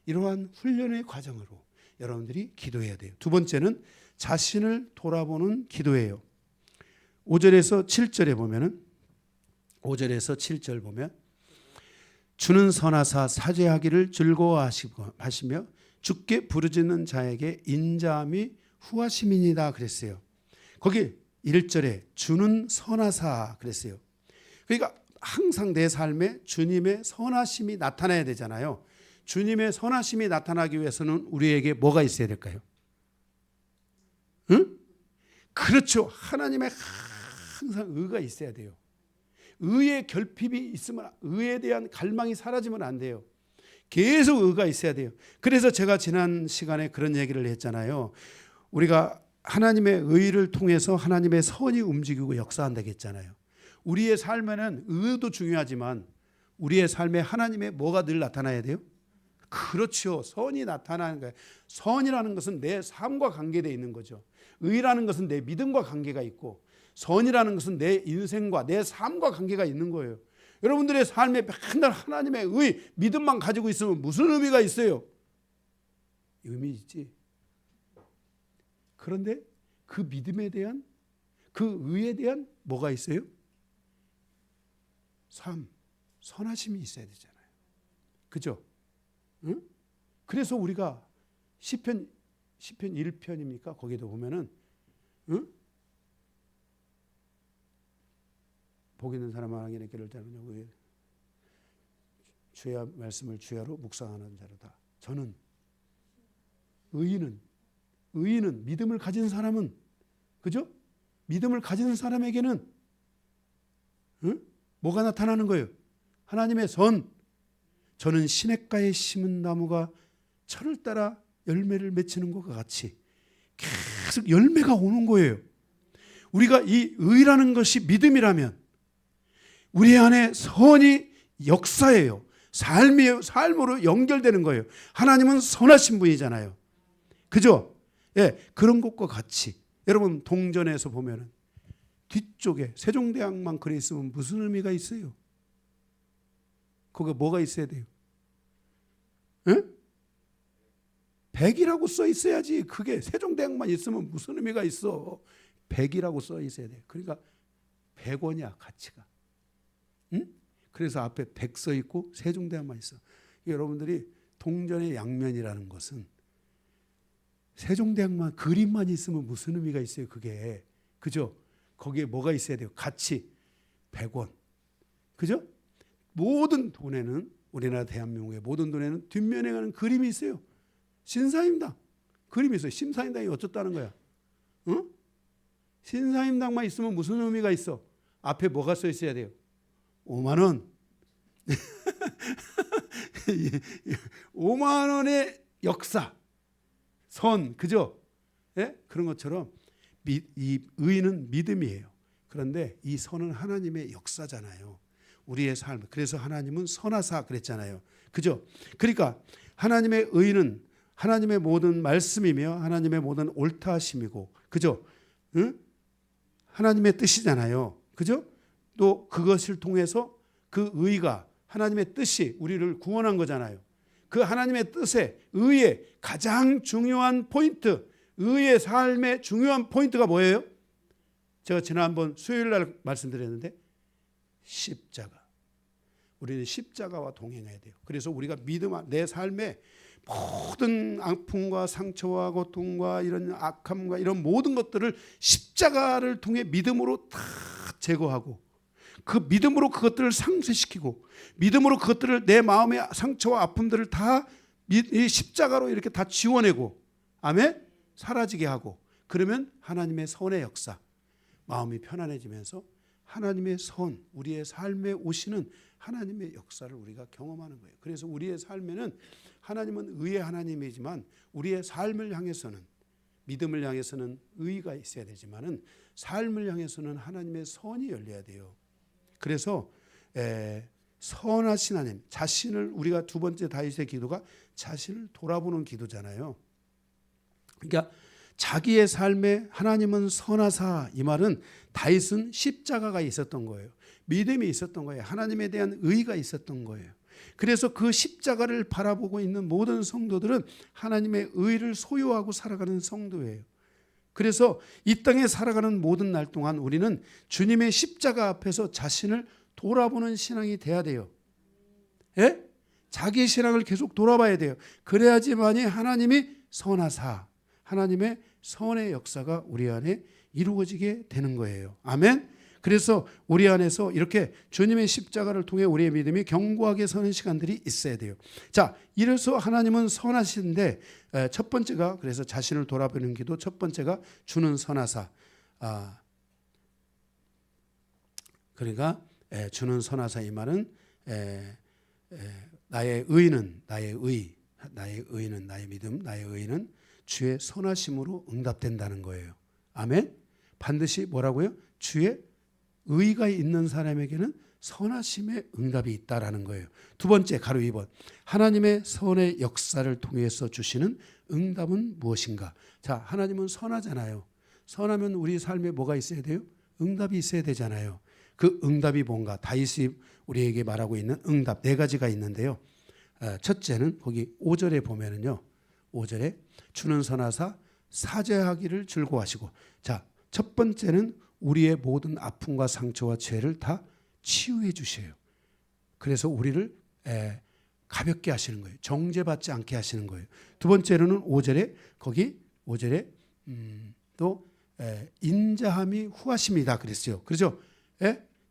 이러한 훈련의 과정으로 여러분들이 기도해야 돼요. 두 번째는 자신을 돌아보는 기도예요. 5절에서 7절에 보면은 5절에서 7절 보면 주는 선하사 사죄하기를 즐거워하시며 주께 부르짖는 자에게 인자함이 후하심이니이다 그랬어요. 거기 1절에 주는 선하사 그랬어요. 그러니까 항상 내 삶에 주님의 선하심이 나타나야 되잖아요. 주님의 선하심이 나타나기 위해서는 우리에게 뭐가 있어야 될까요? 응? 그렇죠. 하나님의 항상 의가 있어야 돼요. 의의 결핍이 있으면, 의에 대한 갈망이 사라지면 안 돼요. 계속 의가 있어야 돼요. 그래서 제가 지난 시간에 그런 얘기를 했잖아요. 우리가 하나님의 의를 통해서 하나님의 선이 움직이고 역사한다고 했잖아요. 우리의 삶에는 의도 중요하지만 우리의 삶에 하나님의 뭐가 늘 나타나야 돼요? 그렇죠. 선이 나타나는 거예요. 선이라는 것은 내 삶과 관계되어 있는 거죠. 의라는 것은 내 믿음과 관계가 있고, 선이라는 것은 내 인생과 내 삶과 관계가 있는 거예요. 여러분들의 삶에 맨날 하나님의 의, 믿음만 가지고 있으면 무슨 의미가 있어요? 의미 있지. 그런데 그 믿음에 대한, 그 의에 대한 뭐가 있어요? 삶, 선하심이 있어야 되잖아요. 그죠? 응? 그래서 우리가 시편 1편입니까? 거기도 보면은, 응? 복 있는 사람에게 길을 따르냐고, 주의 말씀을 주야로 묵상하는 자로다. 저는 의인은 믿음을 가진 사람은, 그죠? 믿음을 가진 사람에게는, 응? 뭐가 나타나는 거예요? 하나님의 선. 저는 시냇가에 심은 나무가 철을 따라 열매를 맺히는 것과 같이 계속 열매가 오는 거예요. 우리가 이 의라는 것이 믿음이라면 우리 안에 선이 역사예요. 삶으로 연결되는 거예요. 하나님은 선하신 분이잖아요. 그죠? 예, 그런 것과 같이 여러분 동전에서 보면은 뒤쪽에 세종대왕만 그래 있으면 무슨 의미가 있어요? 거기에 뭐가 있어야 돼요? 응? 100이라고 써 있어야지. 그게 세종대왕만 있으면 무슨 의미가 있어? 100이라고 써 있어야 돼요. 그러니까 100원이야 가치가. 응? 그래서 앞에 100 써 있고 세종대왕만 있어. 여러분들이 동전의 양면이라는 것은 세종대왕만 그림만 있으면 무슨 의미가 있어요? 그게. 그죠? 거기에 뭐가 있어야 돼요? 가치 100원. 그죠? 모든 돈에는, 우리나라 대한민국의 모든 돈에는 뒷면에 가는 그림이 있어요. 신사임당 그림이 있어요. 신사임당이 어쩌다는 거야? 응? 신사임당만 있으면 무슨 의미가 있어? 앞에 뭐가 써 있어야 돼요? 5만 원. 5만 원의 역사, 선, 그죠? 예? 그런 것처럼 이 의는 믿음이에요. 그런데 이 선은 하나님의 역사잖아요. 우리의 삶. 그래서 하나님은 선하사 그랬잖아요. 그죠? 그러니까 하나님의 의는 하나님의 모든 말씀이며 하나님의 모든 옳다하심이고, 그죠? 응? 하나님의 뜻이잖아요. 그죠? 또 그것을 통해서 그 의가 하나님의 뜻이 우리를 구원한 거잖아요. 그 하나님의 뜻에 의의 가장 중요한 포인트, 의의 삶의 중요한 포인트가 뭐예요? 제가 지난번 수요일 날 말씀드렸는데 십자가. 우리는 십자가와 동행해야 돼요. 그래서 우리가 믿음, 내 삶에 모든 아픔과 상처와 고통과 이런 악함과 이런 모든 것들을 십자가를 통해 믿음으로 다 제거하고, 그 믿음으로 그것들을 상쇄시키고, 믿음으로 그것들을, 내 마음의 상처와 아픔들을 다 이 십자가로 이렇게 다 지워내고, 아멘? 사라지게 하고, 그러면 하나님의 선의 역사, 마음이 편안해지면서 하나님의 선, 우리의 삶에 오시는 하나님의 역사를 우리가 경험하는 거예요. 그래서 우리의 삶에는 하나님은 의의 하나님이지만 우리의 삶을 향해서는, 믿음을 향해서는 의가 있어야 되지만은 삶을 향해서는 하나님의 선이 열려야 돼요. 그래서 선하신 하나님, 자신을, 우리가 두 번째 다윗의 기도가 자신을 돌아보는 기도잖아요. 그러니까 자기의 삶에 하나님은 선하사, 이 말은 다윗은 십자가가 있었던 거예요. 믿음이 있었던 거예요. 하나님에 대한 의가 있었던 거예요. 그래서 그 십자가를 바라보고 있는 모든 성도들은 하나님의 의를 소유하고 살아가는 성도예요. 그래서 이 땅에 살아가는 모든 날 동안 우리는 주님의 십자가 앞에서 자신을 돌아보는 신앙이 돼야 돼요. 예? 자기 신앙을 계속 돌아봐야 돼요. 그래야지만이 하나님이 선하사, 하나님의 선의 역사가 우리 안에 이루어지게 되는 거예요. 아멘. 그래서 우리 안에서 이렇게 주님의 십자가를 통해 우리의 믿음이 견고하게 서는 시간들이 있어야 돼요. 자, 이래서 하나님은 선하신데 첫 번째가 그래서 자신을 돌아보는 기도, 첫 번째가 주는 선하사. 그러니까 주는 선하사 이 말은 나의 의는 나의 믿음, 나의 의는 주의 선하심으로 응답된다는 거예요. 아멘. 반드시 뭐라고요? 주의 의가 있는 사람에게는 선하심의 응답이 있다라는 거예요. 두 번째 가로 2번. 하나님의 선의 역사를 통해서 주시는 응답은 무엇인가? 자, 하나님은 선하잖아요. 선하면 우리 삶에 뭐가 있어야 돼요? 응답이 있어야 되잖아요. 그 응답이 뭔가? 다윗이 우리에게 말하고 있는 응답 네 가지가 있는데요. 첫째는 거기 5절에 보면은요. 5절에 주는 선하사 사죄하기를 즐거워하시고, 자, 첫 번째는 우리의 모든 아픔과 상처와 죄를 다 치유해 주셔요. 그래서 우리를 가볍게 하시는 거예요. 정죄받지 않게 하시는 거예요. 두 번째로는 5절에 거기 5절에 또 인자함이 후하십니다 그랬어요. 그렇죠?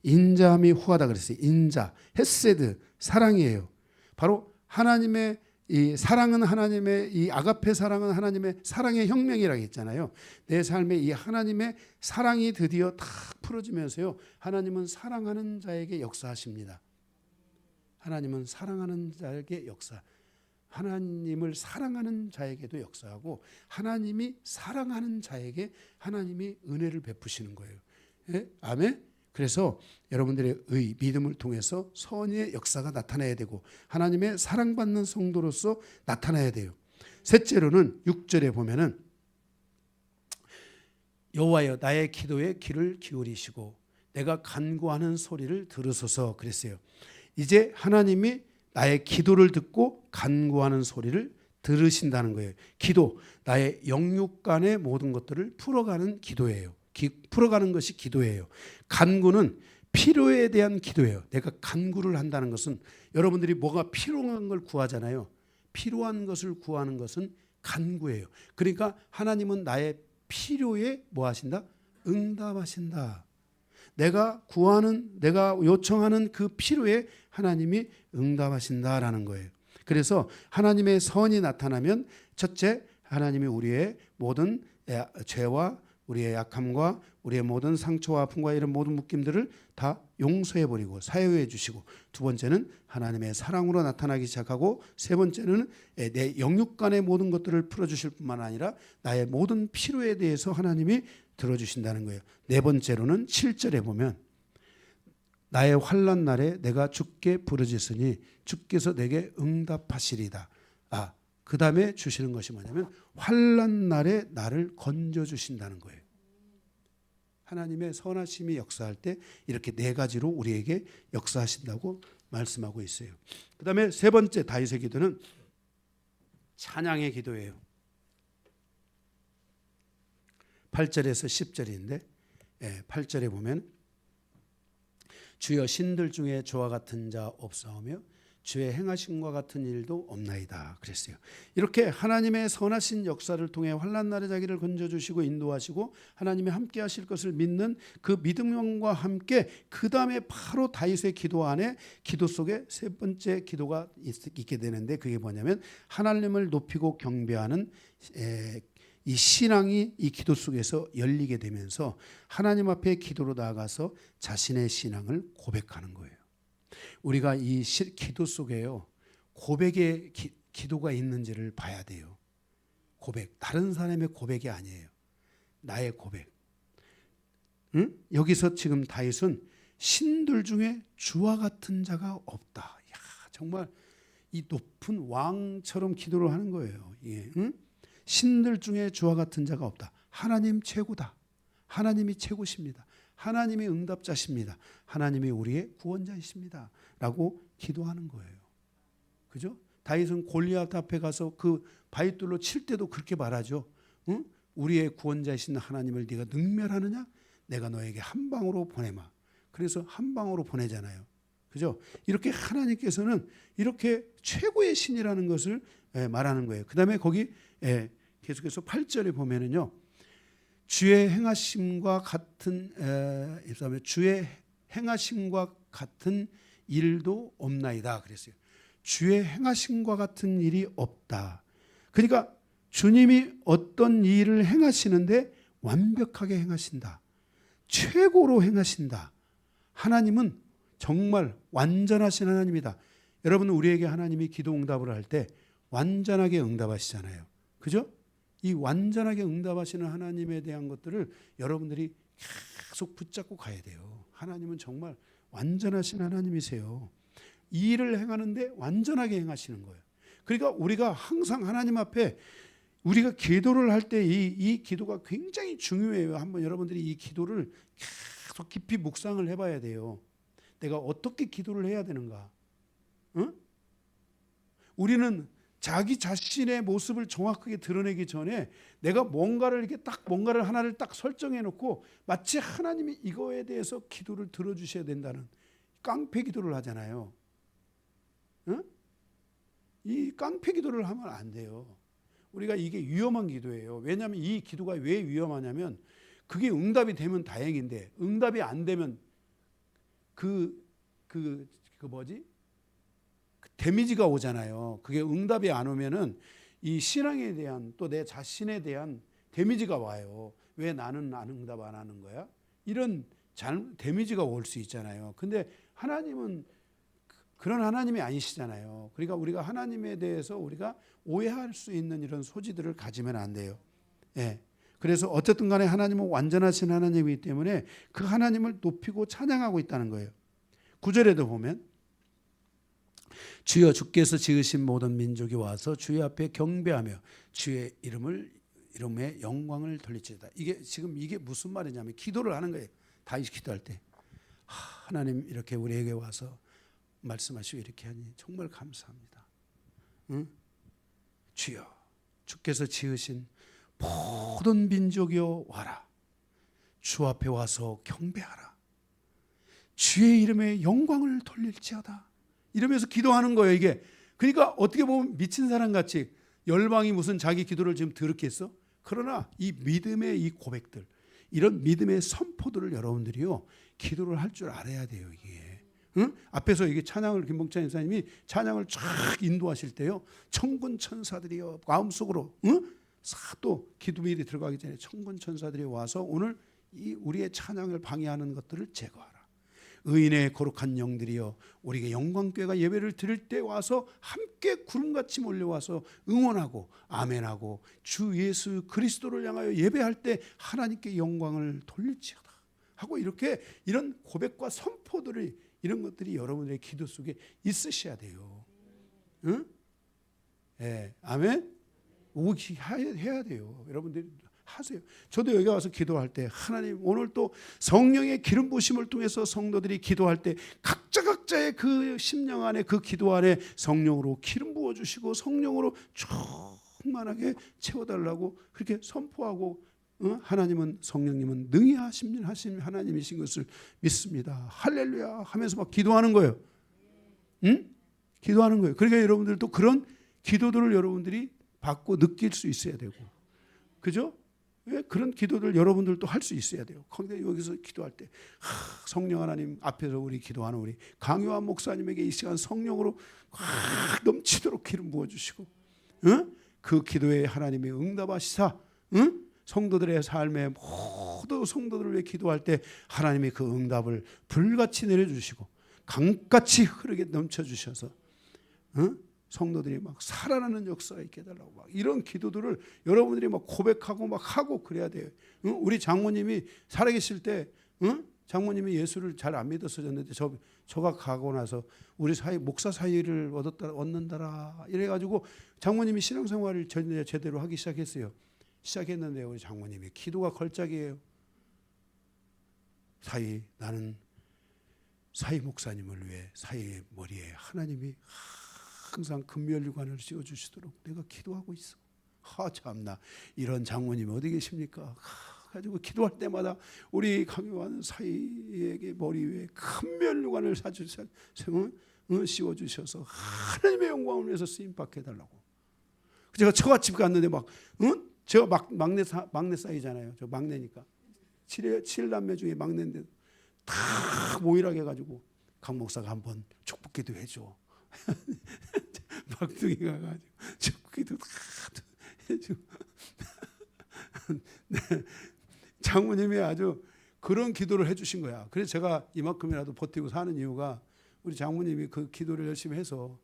인자함이 후하다 그랬어요. 인자, 헤세드, 사랑이에요. 바로 하나님의 이 사랑은 하나님의 이 아가페 사랑은 하나님의 사랑의 혁명이라고 했잖아요. 내 삶에 이 하나님의 사랑이 드디어 탁 풀어지면서요. 하나님은 사랑하는 자에게 역사하십니다. 하나님은 사랑하는 자에게 역사. 하나님을 사랑하는 자에게도 역사하고 하나님이 사랑하는 자에게 하나님이 은혜를 베푸시는 거예요. 아멘. 그래서 여러분들의 믿음을 통해서 선의 역사가 나타나야 되고 하나님의 사랑받는 성도로서 나타나야 돼요. 셋째로는 6절에 보면은 여호와여 나의 기도에 귀를 기울이시고 내가 간구하는 소리를 들으소서 그랬어요. 이제 하나님이 나의 기도를 듣고 간구하는 소리를 들으신다는 거예요. 기도, 나의 영육간의 모든 것들을 풀어가는 기도예요. 풀어가는 것이 기도예요. 간구는 필요에 대한 기도예요. 내가 간구를 한다는 것은 여러분들이 뭐가 필요한 걸 구하잖아요. 필요한 것을 구하는 것은 간구예요. 그러니까 하나님은 나의 필요에 뭐 하신다? 응답하신다. 내가 구하는, 내가 요청하는 그 필요에 하나님이 응답하신다라는 거예요. 그래서 하나님의 선이 나타나면 첫째, 하나님이 우리의 모든 죄와 우리의 약함과 우리의 모든 상처와 아픔과 이런 모든 묶임들을 다 용서해버리고 사유해 주시고, 두 번째는 하나님의 사랑으로 나타나기 시작하고, 세 번째는 내 영육간의 모든 것들을 풀어주실 뿐만 아니라 나의 모든 필요에 대해서 하나님이 들어주신다는 거예요. 네 번째로는 7절에 보면 나의 환난 날에 내가 주께 부르짖으니 주께서 내게 응답하시리다. 그 다음에 주시는 것이 뭐냐면 환난 날에 나를 건져주신다는 거예요. 하나님의 선하심이 역사할 때 이렇게 네 가지로 우리에게 역사하신다고 말씀하고 있어요. 그 다음에 세 번째 다윗의 기도는 찬양의 기도예요. 8절에서 10절인데 8절에 보면 주여 신들 중에 저와 같은 자 없사오며 주의 행하심과 같은 일도 없나이다 그랬어요. 이렇게 하나님의 선하신 역사를 통해 환난 날에 자기를 건져주시고 인도하시고 하나님이 함께 하실 것을 믿는 그 믿음과 함께 그 다음에 바로 다윗의 기도 안에 기도 속에 세 번째 기도가 있게 되는데, 그게 뭐냐면 하나님을 높이고 경배하는 이 신앙이 이 기도 속에서 열리게 되면서 하나님 앞에 기도로 나아가서 자신의 신앙을 고백하는 거예요. 우리가 이 기도 속에요, 고백의 기도가 있는지를 봐야 돼요. 고백, 다른 사람의 고백이 아니에요. 나의 고백. 여기서 지금 다윗은 신들 중에 주와 같은 자가 없다. 정말 이 높은 왕처럼 기도를 하는 거예요. 신들 중에 주와 같은 자가 없다. 하나님 최고다. 하나님이 최고십니다. 하나님이 응답자십니다. 하나님이 우리의 구원자이십니다. 라고 기도하는 거예요. 그죠? 다윗은 골리앗 앞에 가서 그 바위돌로 칠 때도 그렇게 말하죠. 우리의 구원자이신 하나님을 네가 능멸하느냐? 내가 너에게 한 방으로 보내마. 그래서 한 방으로 보내잖아요. 그죠? 이렇게 하나님께서는 이렇게 최고의 신이라는 것을 말하는 거예요. 그 다음에 거기 계속해서 8절에 보면은요, 주의 행하심과 같은 주의 행하심과 같은 일도 없나이다 그랬어요. 주의 행하심과 같은 일이 없다. 그러니까 주님이 어떤 일을 행하시는데 완벽하게 행하신다. 최고로 행하신다. 하나님은 정말 완전하신 하나님이다. 여러분, 우리에게 하나님이 기도 응답을 할 때 완전하게 응답하시잖아요. 그죠? 이 완전하게 응답하시는 하나님에 대한 것들을 여러분들이 계속 붙잡고 가야 돼요. 하나님은 정말 완전하신 하나님이세요. 이 일을 행하는데 완전하게 행하시는 거예요. 그러니까 우리가 항상 하나님 앞에 우리가 기도를 할 때 이 기도가 굉장히 중요해요. 한번 여러분들이 이 기도를 계속 깊이 묵상을 해봐야 돼요. 내가 어떻게 기도를 해야 되는가? 응? 우리는 자기 자신의 모습을 정확하게 드러내기 전에 내가 뭔가를 이렇게 딱 뭔가를 하나를 딱 설정해 놓고 마치 하나님이 이거에 대해서 기도를 들어주셔야 된다는 깡패 기도를 하잖아요. 응? 이 깡패 기도를 하면 안 돼요. 우리가 이게 위험한 기도예요. 왜냐하면 이 기도가 왜 위험하냐면 그게 응답이 되면 다행인데 응답이 안 되면 그 데미지가 오잖아요. 그게 응답이 안 오면은 이 신앙에 대한 또 내 자신에 대한 데미지가 와요. 왜 나는 응답 안 하는 거야? 이런 데미지가 올 수 있잖아요. 근데 하나님은 그런 하나님이 아니시잖아요. 그러니까 우리가 하나님에 대해서 우리가 오해할 수 있는 이런 소지들을 가지면 안 돼요. 예. 그래서 어쨌든 간에 하나님은 완전하신 하나님이기 때문에 그 하나님을 높이고 찬양하고 있다는 거예요. 9절에도 보면 주여 주께서 지으신 모든 민족이 와서 주의 앞에 경배하며 주의 이름의 영광을 돌릴지어다. 이게 무슨 말이냐면 기도를 하는 거예요. 다윗이 기도할 때 하나님 이렇게 우리에게 와서 말씀하시고 이렇게 하니 정말 감사합니다. 응? 주여 주께서 지으신 모든 민족이여 와라. 주 앞에 와서 경배하라. 주의 이름에 영광을 돌릴지어다. 이러면서 기도하는 거예요. 이게 그러니까 어떻게 보면 미친 사람 같이 열방이 무슨 자기 기도를 지금 들었겠어? 그러나 이 믿음의 이 고백들, 이런 믿음의 선포들을 여러분들이요 기도를 할 줄 알아야 돼요. 이게 응? 앞에서 이게 찬양을 김봉찬 인사님이 찬양을 쫙 인도하실 때요 천군 천사들이요 마음속으로 또 기도일이 들어가기 전에 천군 천사들이 와서 오늘 이 우리의 찬양을 방해하는 것들을 제거하라. 의인의 거룩한 영들이여 우리에게 영광궤가 예배를 드릴 때 와서 함께 구름같이 몰려와서 응원하고 아멘하고 주 예수 그리스도를 향하여 예배할 때 하나님께 영광을 돌릴지어다 하고 이렇게 이런 고백과 선포들이 이런 것들이 여러분들의 기도 속에 있으셔야 돼요. 응? 예, 아멘. 해야 돼요. 여러분들이 하세요. 저도 여기 와서 기도할 때 하나님 오늘 또 성령의 기름 부심을 통해서 성도들이 기도할 때 각자의 그 심령 안에 그 기도 안에 성령으로 기름 부어 주시고 성령으로 충만하게 채워달라고 그렇게 선포하고 하나님은 성령님은 능히 하신 하나님이신 것을 믿습니다. 할렐루야 하면서 막 기도하는 거예요. 응? 기도하는 거예요. 그러니까 여러분들도 그런 기도들을 여러분들이 받고 느낄 수 있어야 되고 그죠? 왜 그런 기도를 여러분들도 할 수 있어야 돼요. 그런데 여기서 기도할 때 성령 하나님 앞에서 우리 기도하는 우리 강요한 목사님에게 이 시간 성령으로 넘치도록 기름 부어주시고 그 기도에 하나님이 응답하시사 성도들의 삶에 모두 성도들을 위해 기도할 때 하나님이 그 응답을 불같이 내려주시고 강같이 흐르게 넘쳐주셔서 성도들이 막 살아나는 역사가 있게 해달라고 막 이런 기도들을 여러분들이 막 고백하고 막 하고 그래야 돼요. 우리 장모님이 살아계실 때 장모님이 예수를 잘 안 믿었었는데 저가 가고 나서 우리 사이 목사 사이를 얻는다라 이래가지고 장모님이 신앙생활을 제대로 하기 시작했는데 우리 장모님이 기도가 걸작이에요. 나는 사이 목사님을 위해 사이의 머리에 하나님이 항상 금면류관을 씌워주시도록 내가 기도하고 있어. 참나 이런 장모님이 어디 계십니까? 가지고 기도할 때마다 우리 강요하는 사이에게 머리 위에 금면류관을 씌워주셔서 하나님의 영광을 위해서 쓰임받게 해달라고. 제가 처갓집 갔는데 막 저 막내 사이잖아요. 저 막내니까. 7남매 중에 막내인데 다 모이라게 해가지고 강 목사가 한번 축복기도 해줘. 막둥이가 가지고 축복기도 다 해주고. 네. 장모님이 아주 그런 기도를 해주신 거야. 그래서 제가 이만큼이라도 버티고 사는 이유가 우리 장모님이 그 기도를 열심히 해서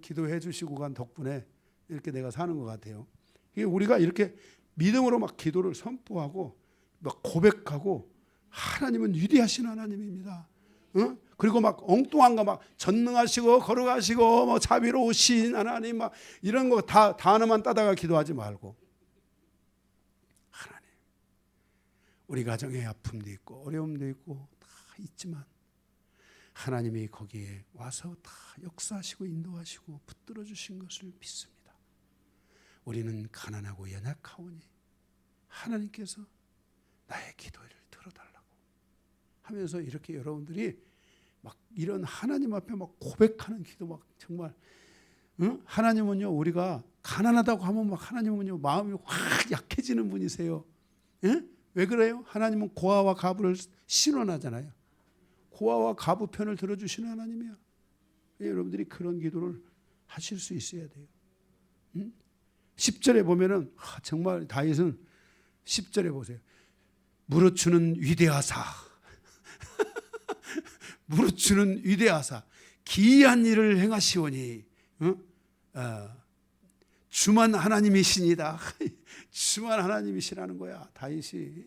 기도해 주시고 간 덕분에 이렇게 내가 사는 것 같아요. 이게 우리가 이렇게 믿음으로 막 기도를 선포하고 막 고백하고 하나님은 위대하신 하나님입니다. 그리고 막 엉뚱한 거 막 전능하시고 거룩하시고 뭐 자비로우신 하나님 막 이런 거 다 단어만 따다가 기도하지 말고 하나님 우리 가정에 아픔도 있고 어려움도 있고 다 있지만 하나님이 거기에 와서 다 역사하시고 인도하시고 붙들어 주신 것을 믿습니다. 우리는 가난하고 연약하오니 하나님께서 나의 기도를 들어달라고 하면서 이렇게 여러분들이 막 이런 하나님 앞에 막 고백하는 기도 막 정말 하나님은요 우리가 가난하다고 하면 막 하나님은요 마음이 확 약해지는 분이세요. 왜 그래요? 하나님은 고아와 가부를 신원하잖아요. 고아와 가부 편을 들어주시는 하나님이야. 여러분들이 그런 기도를 하실 수 있어야 돼요. 10절에 보면은 정말 다윗은 10절에 보세요. 무릇주는 위대하사 무릇주는 위대하사 기이한 일을 행하시오니 주만 하나님이시니다. 주만 하나님이시라는 거야. 다윗이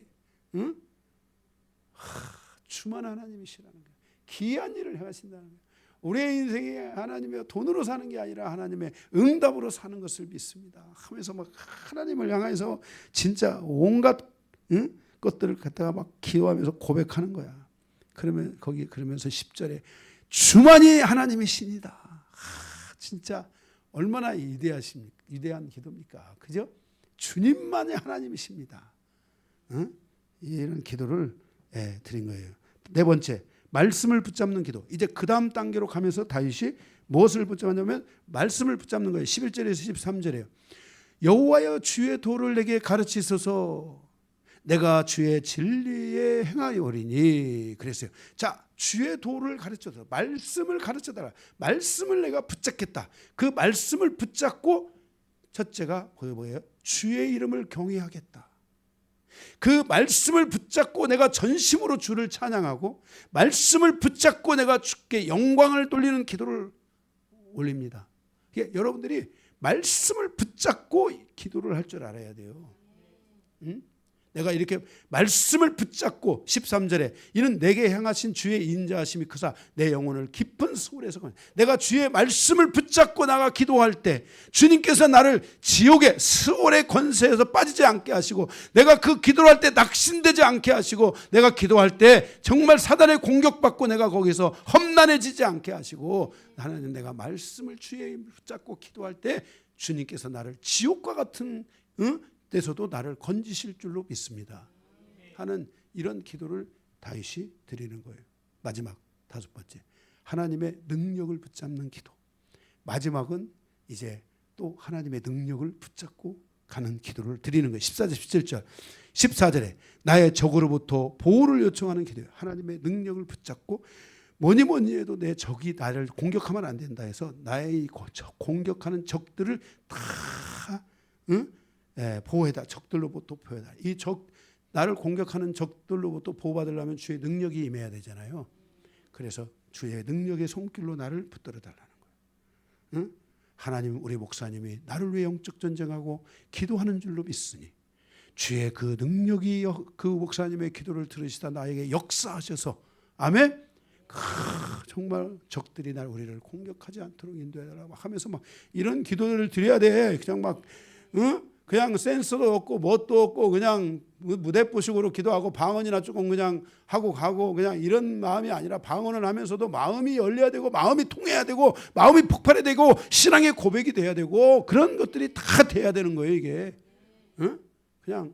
주만 하나님이시라는 거야. 기이한 일을 행하신다는 거야. 우리의 인생이 하나님의 돈으로 사는 게 아니라 하나님의 응답으로 사는 것을 믿습니다. 하면서 막 하나님을 향해서 진짜 온갖 것들을 갖다가 막 기도하면서 고백하는 거야. 그러면 거기 그러면서 10절에 주만이 하나님이시니다. 진짜 얼마나 위대한 기도입니까? 그죠? 주님만이 하나님이십니다. 이런 기도를 드린 거예요. 네 번째, 말씀을 붙잡는 기도. 이제 그 다음 단계로 가면서 다윗이 무엇을 붙잡냐면 말씀을 붙잡는 거예요. 11절에서 13절에요. 여호와여 주의 도를 내게 가르치소서. 내가 주의 진리에 행하여오리니. 그랬어요. 자, 주의 도를 가르쳐서 말씀을 가르쳐달라. 말씀을 내가 붙잡겠다. 그 말씀을 붙잡고 첫째가 뭐예요? 주의 이름을 경외하겠다. 그 말씀을 붙잡고 내가 전심으로 주를 찬양하고 말씀을 붙잡고 내가 주께 영광을 돌리는 기도를 올립니다. 여러분들이 말씀을 붙잡고 기도를 할 줄 알아야 돼요. 내가 이렇게 말씀을 붙잡고 13절에 이는 내게 향하신 주의 인자하심이 크사 내 영혼을 깊은 수월에서 내가 주의 말씀을 붙잡고 나가 기도할 때 주님께서 나를 지옥의 수월의 권세에서 빠지지 않게 하시고 내가 그 기도를 할 때 낙심되지 않게 하시고 내가 기도할 때 정말 사단의 공격받고 내가 거기서 험난해지지 않게 하시고 하나님 내가 말씀을 주의 붙잡고 기도할 때 주님께서 나를 지옥과 같은 때서도 나를 건지실 줄로 믿습니다 하는 이런 기도를 다윗이 드리는 거예요. 마지막 다섯 번째, 하나님의 능력을 붙잡는 기도. 마지막은 이제 또 하나님의 능력을 붙잡고 가는 기도를 드리는 거예요. 14절 17절 14절에 나의 적으로부터 보호를 요청하는 기도예요. 하나님의 능력을 붙잡고 뭐니 해도 내 적이 나를 공격하면 안 된다 해서 나의 공격하는 적들을 다 보호해다. 적들로부터 보호해다. 이 적, 나를 공격하는 적들로부터 보호받으려면 주의 능력이 임해야 되잖아요. 그래서 주의 능력의 손길로 나를 붙들어 달라는 거예요. 하나님, 우리 목사님이 나를 위해 영적 전쟁하고 기도하는 줄로 믿으니 주의 그 능력이 그 목사님의 기도를 들으시다 나에게 역사하셔서 아멘. 정말 적들이 우리를 공격하지 않도록 인도해달라고 하면서 막 이런 기도를 드려야 돼. 그냥 막 그냥 센스도 없고 뭣도 없고 그냥 무대뽀식으로 기도하고 방언이나 조금 그냥 하고 가고 그냥 이런 마음이 아니라 방언을 하면서도 마음이 열려야 되고 마음이 통해야 되고 마음이 폭발해야 되고 신앙의 고백이 돼야 되고 그런 것들이 다 돼야 되는 거예요. 이게 그냥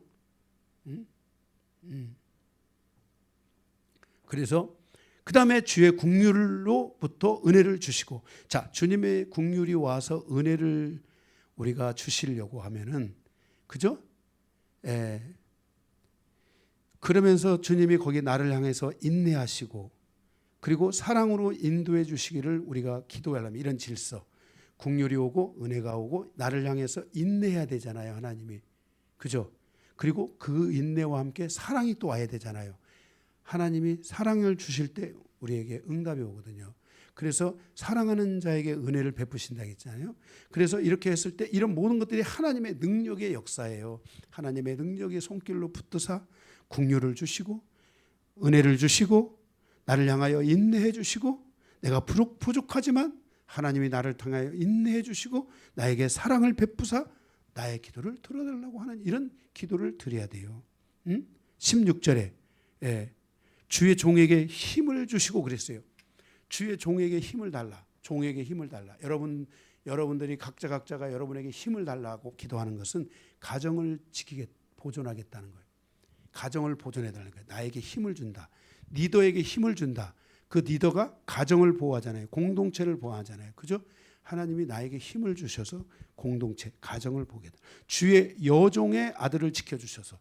그래서 그 다음에 주의 긍휼로부터 은혜를 주시고, 자, 주님의 긍휼이 와서 은혜를 우리가 주시려고 하면은 그죠? 예. 그러면서 주님이 거기 나를 향해서 인내하시고 그리고 사랑으로 인도해 주시기를 우리가 기도하려면 이런 질서, 긍휼이 오고 은혜가 오고 나를 향해서 인내해야 되잖아요, 하나님이. 그죠? 그리고 그 인내와 함께 사랑이 또 와야 되잖아요. 하나님이 사랑을 주실 때 우리에게 응답이 오거든요. 그래서 사랑하는 자에게 은혜를 베푸신다고 했잖아요. 그래서 이렇게 했을 때 이런 모든 것들이 하나님의 능력의 역사예요. 하나님의 능력의 손길로 붙드사 긍휼을 주시고 은혜를 주시고 나를 향하여 인내해 주시고 내가 부족하지만 하나님이 나를 통하여 인내해 주시고 나에게 사랑을 베푸사 나의 기도를 들어달라고 하는 이런 기도를 드려야 돼요. 16절에 주의 종에게 힘을 주시고 그랬어요. 주의 종에게 힘을 달라. 종에게 힘을 달라. 여러분들이 각자가 여러분에게 힘을 달라고 기도하는 것은 가정을 보존하겠다는 거예요. 가정을 보존해달라는 거예요. 나에게 힘을 준다. 리더에게 힘을 준다. 그 리더가 가정을 보호하잖아요. 공동체를 보호하잖아요. 그죠? 하나님이 나에게 힘을 주셔서 공동체, 가정을 보게 돼. 주의 여종의 아들을 지켜주셔서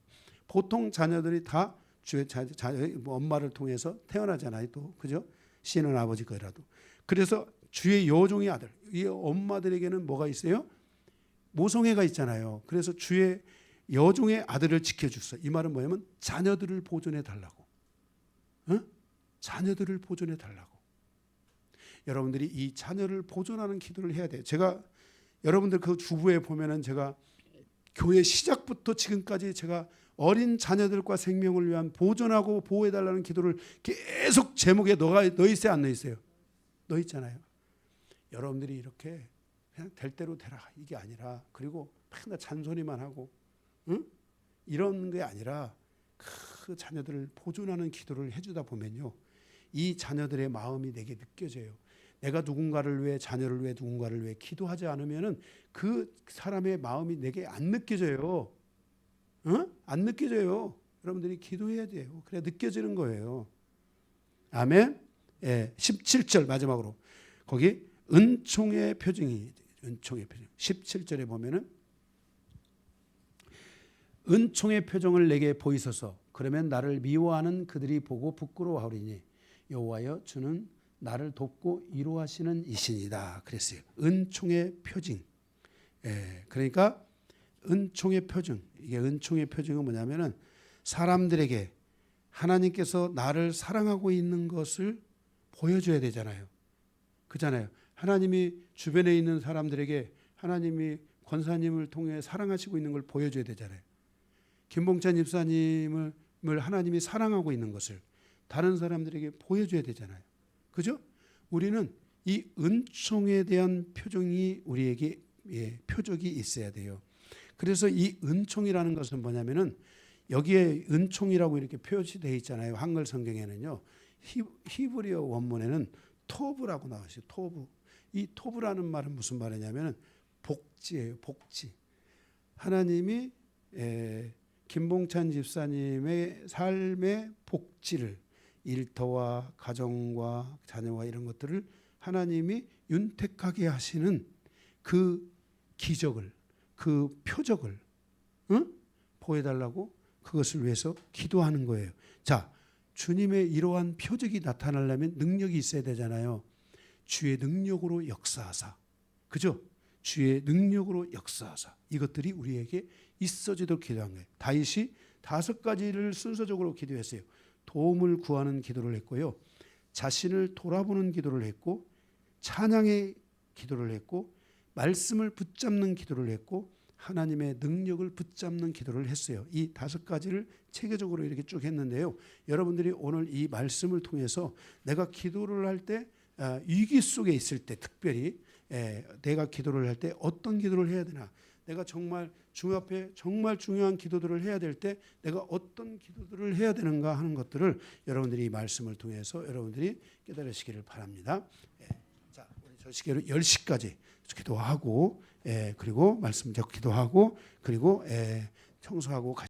보통 자녀들이 다 주의 엄마를 통해서 태어나잖아요. 또 그죠? 씨는 아버지 거라도. 그래서 주의 여종의 아들, 이 엄마들에게는 뭐가 있어요? 모성애가 있잖아요. 그래서 주의 여종의 아들을 지켜주소. 이 말은 뭐냐면 자녀들을 보존해 달라고. 자녀들을 보존해 달라고. 여러분들이 이 자녀를 보존하는 기도를 해야 돼요. 제가 여러분들 그 주부에 보면은 제가 교회 시작부터 지금까지 제가 어린 자녀들과 생명을 위한 보존하고 보호해 달라는 기도를 계속 제목에 넣어 있어요, 안 넣어 있어요? 넣어 있잖아요. 여러분들이 이렇게 그냥 될 대로 되라 이게 아니라 그리고 맨날 잔소리만 하고 이런 게 아니라 그 자녀들을 보존하는 기도를 해주다 보면요. 이 자녀들의 마음이 내게 느껴져요. 내가 누군가를 위해 자녀를 위해 누군가를 위해 기도하지 않으면은 그 사람의 마음이 내게 안 느껴져요. 안 느껴져요. 여러분들이 기도해야 돼요. 그래야 느껴지는 거예요. 아멘. 17절 마지막으로 거기 은총의 표징이 은총의 표징. 17절에 보면은 은총의 표정을 내게 보이소서. 그러면 나를 미워하는 그들이 보고 부끄러워하리니 여호와여 주는 나를 돕고 위로하시는 이신이다. 그랬어요. 은총의 표징. 그러니까 은총의 표징. 이게 은총의 표징은 뭐냐면은 사람들에게 하나님께서 나를 사랑하고 있는 것을 보여줘야 되잖아요. 그잖아요. 하나님이 주변에 있는 사람들에게 하나님이 권사님을 통해 사랑하시고 있는 걸 보여줘야 되잖아요. 김봉찬 집사님을 하나님이 사랑하고 있는 것을 다른 사람들에게 보여줘야 되잖아요. 그죠? 우리는 이 은총에 대한 표정이 우리에게 표적이 있어야 돼요. 그래서 이 은총이라는 것은 뭐냐면은 여기에 은총이라고 이렇게 표시되어 있잖아요. 한글 성경에는요. 히브리어 원문에는 토브라고 나와있어요. 토브. 이 토브라는 말은 무슨 말이냐면은 복지예요. 복지. 하나님이 김봉찬 집사님의 삶의 복지를 일터와 가정과 자녀와 이런 것들을 하나님이 윤택하게 하시는 그 기적을 그 표적을 보여달라고 그것을 위해서 기도하는 거예요. 자, 주님의 이러한 표적이 나타나려면 능력이 있어야 되잖아요. 주의 능력으로 역사하사. 그죠? 주의 능력으로 역사하사. 이것들이 우리에게 있어지도록 기도한 거예요. 다윗이 5가지를 순서적으로 기도했어요. 도움을 구하는 기도를 했고요. 자신을 돌아보는 기도를 했고 찬양의 기도를 했고 말씀을 붙잡는 기도를 했고 하나님의 능력을 붙잡는 기도를 했어요. 이 5가지를 체계적으로 이렇게 쭉 했는데요. 여러분들이 오늘 이 말씀을 통해서 내가 기도를 할 때 위기 속에 있을 때 특별히 내가 기도를 할 때 어떤 기도를 해야 되나 내가 정말 주 앞에 정말 중요한 기도들을 해야 될 때 내가 어떤 기도들을 해야 되는가 하는 것들을 여러분들이 이 말씀을 통해서 여러분들이 깨달으시기를 바랍니다. 자, 우리 저 시계로 10시까지 기도하고 그리고 말씀 듣고 기도하고 그리고 청소하고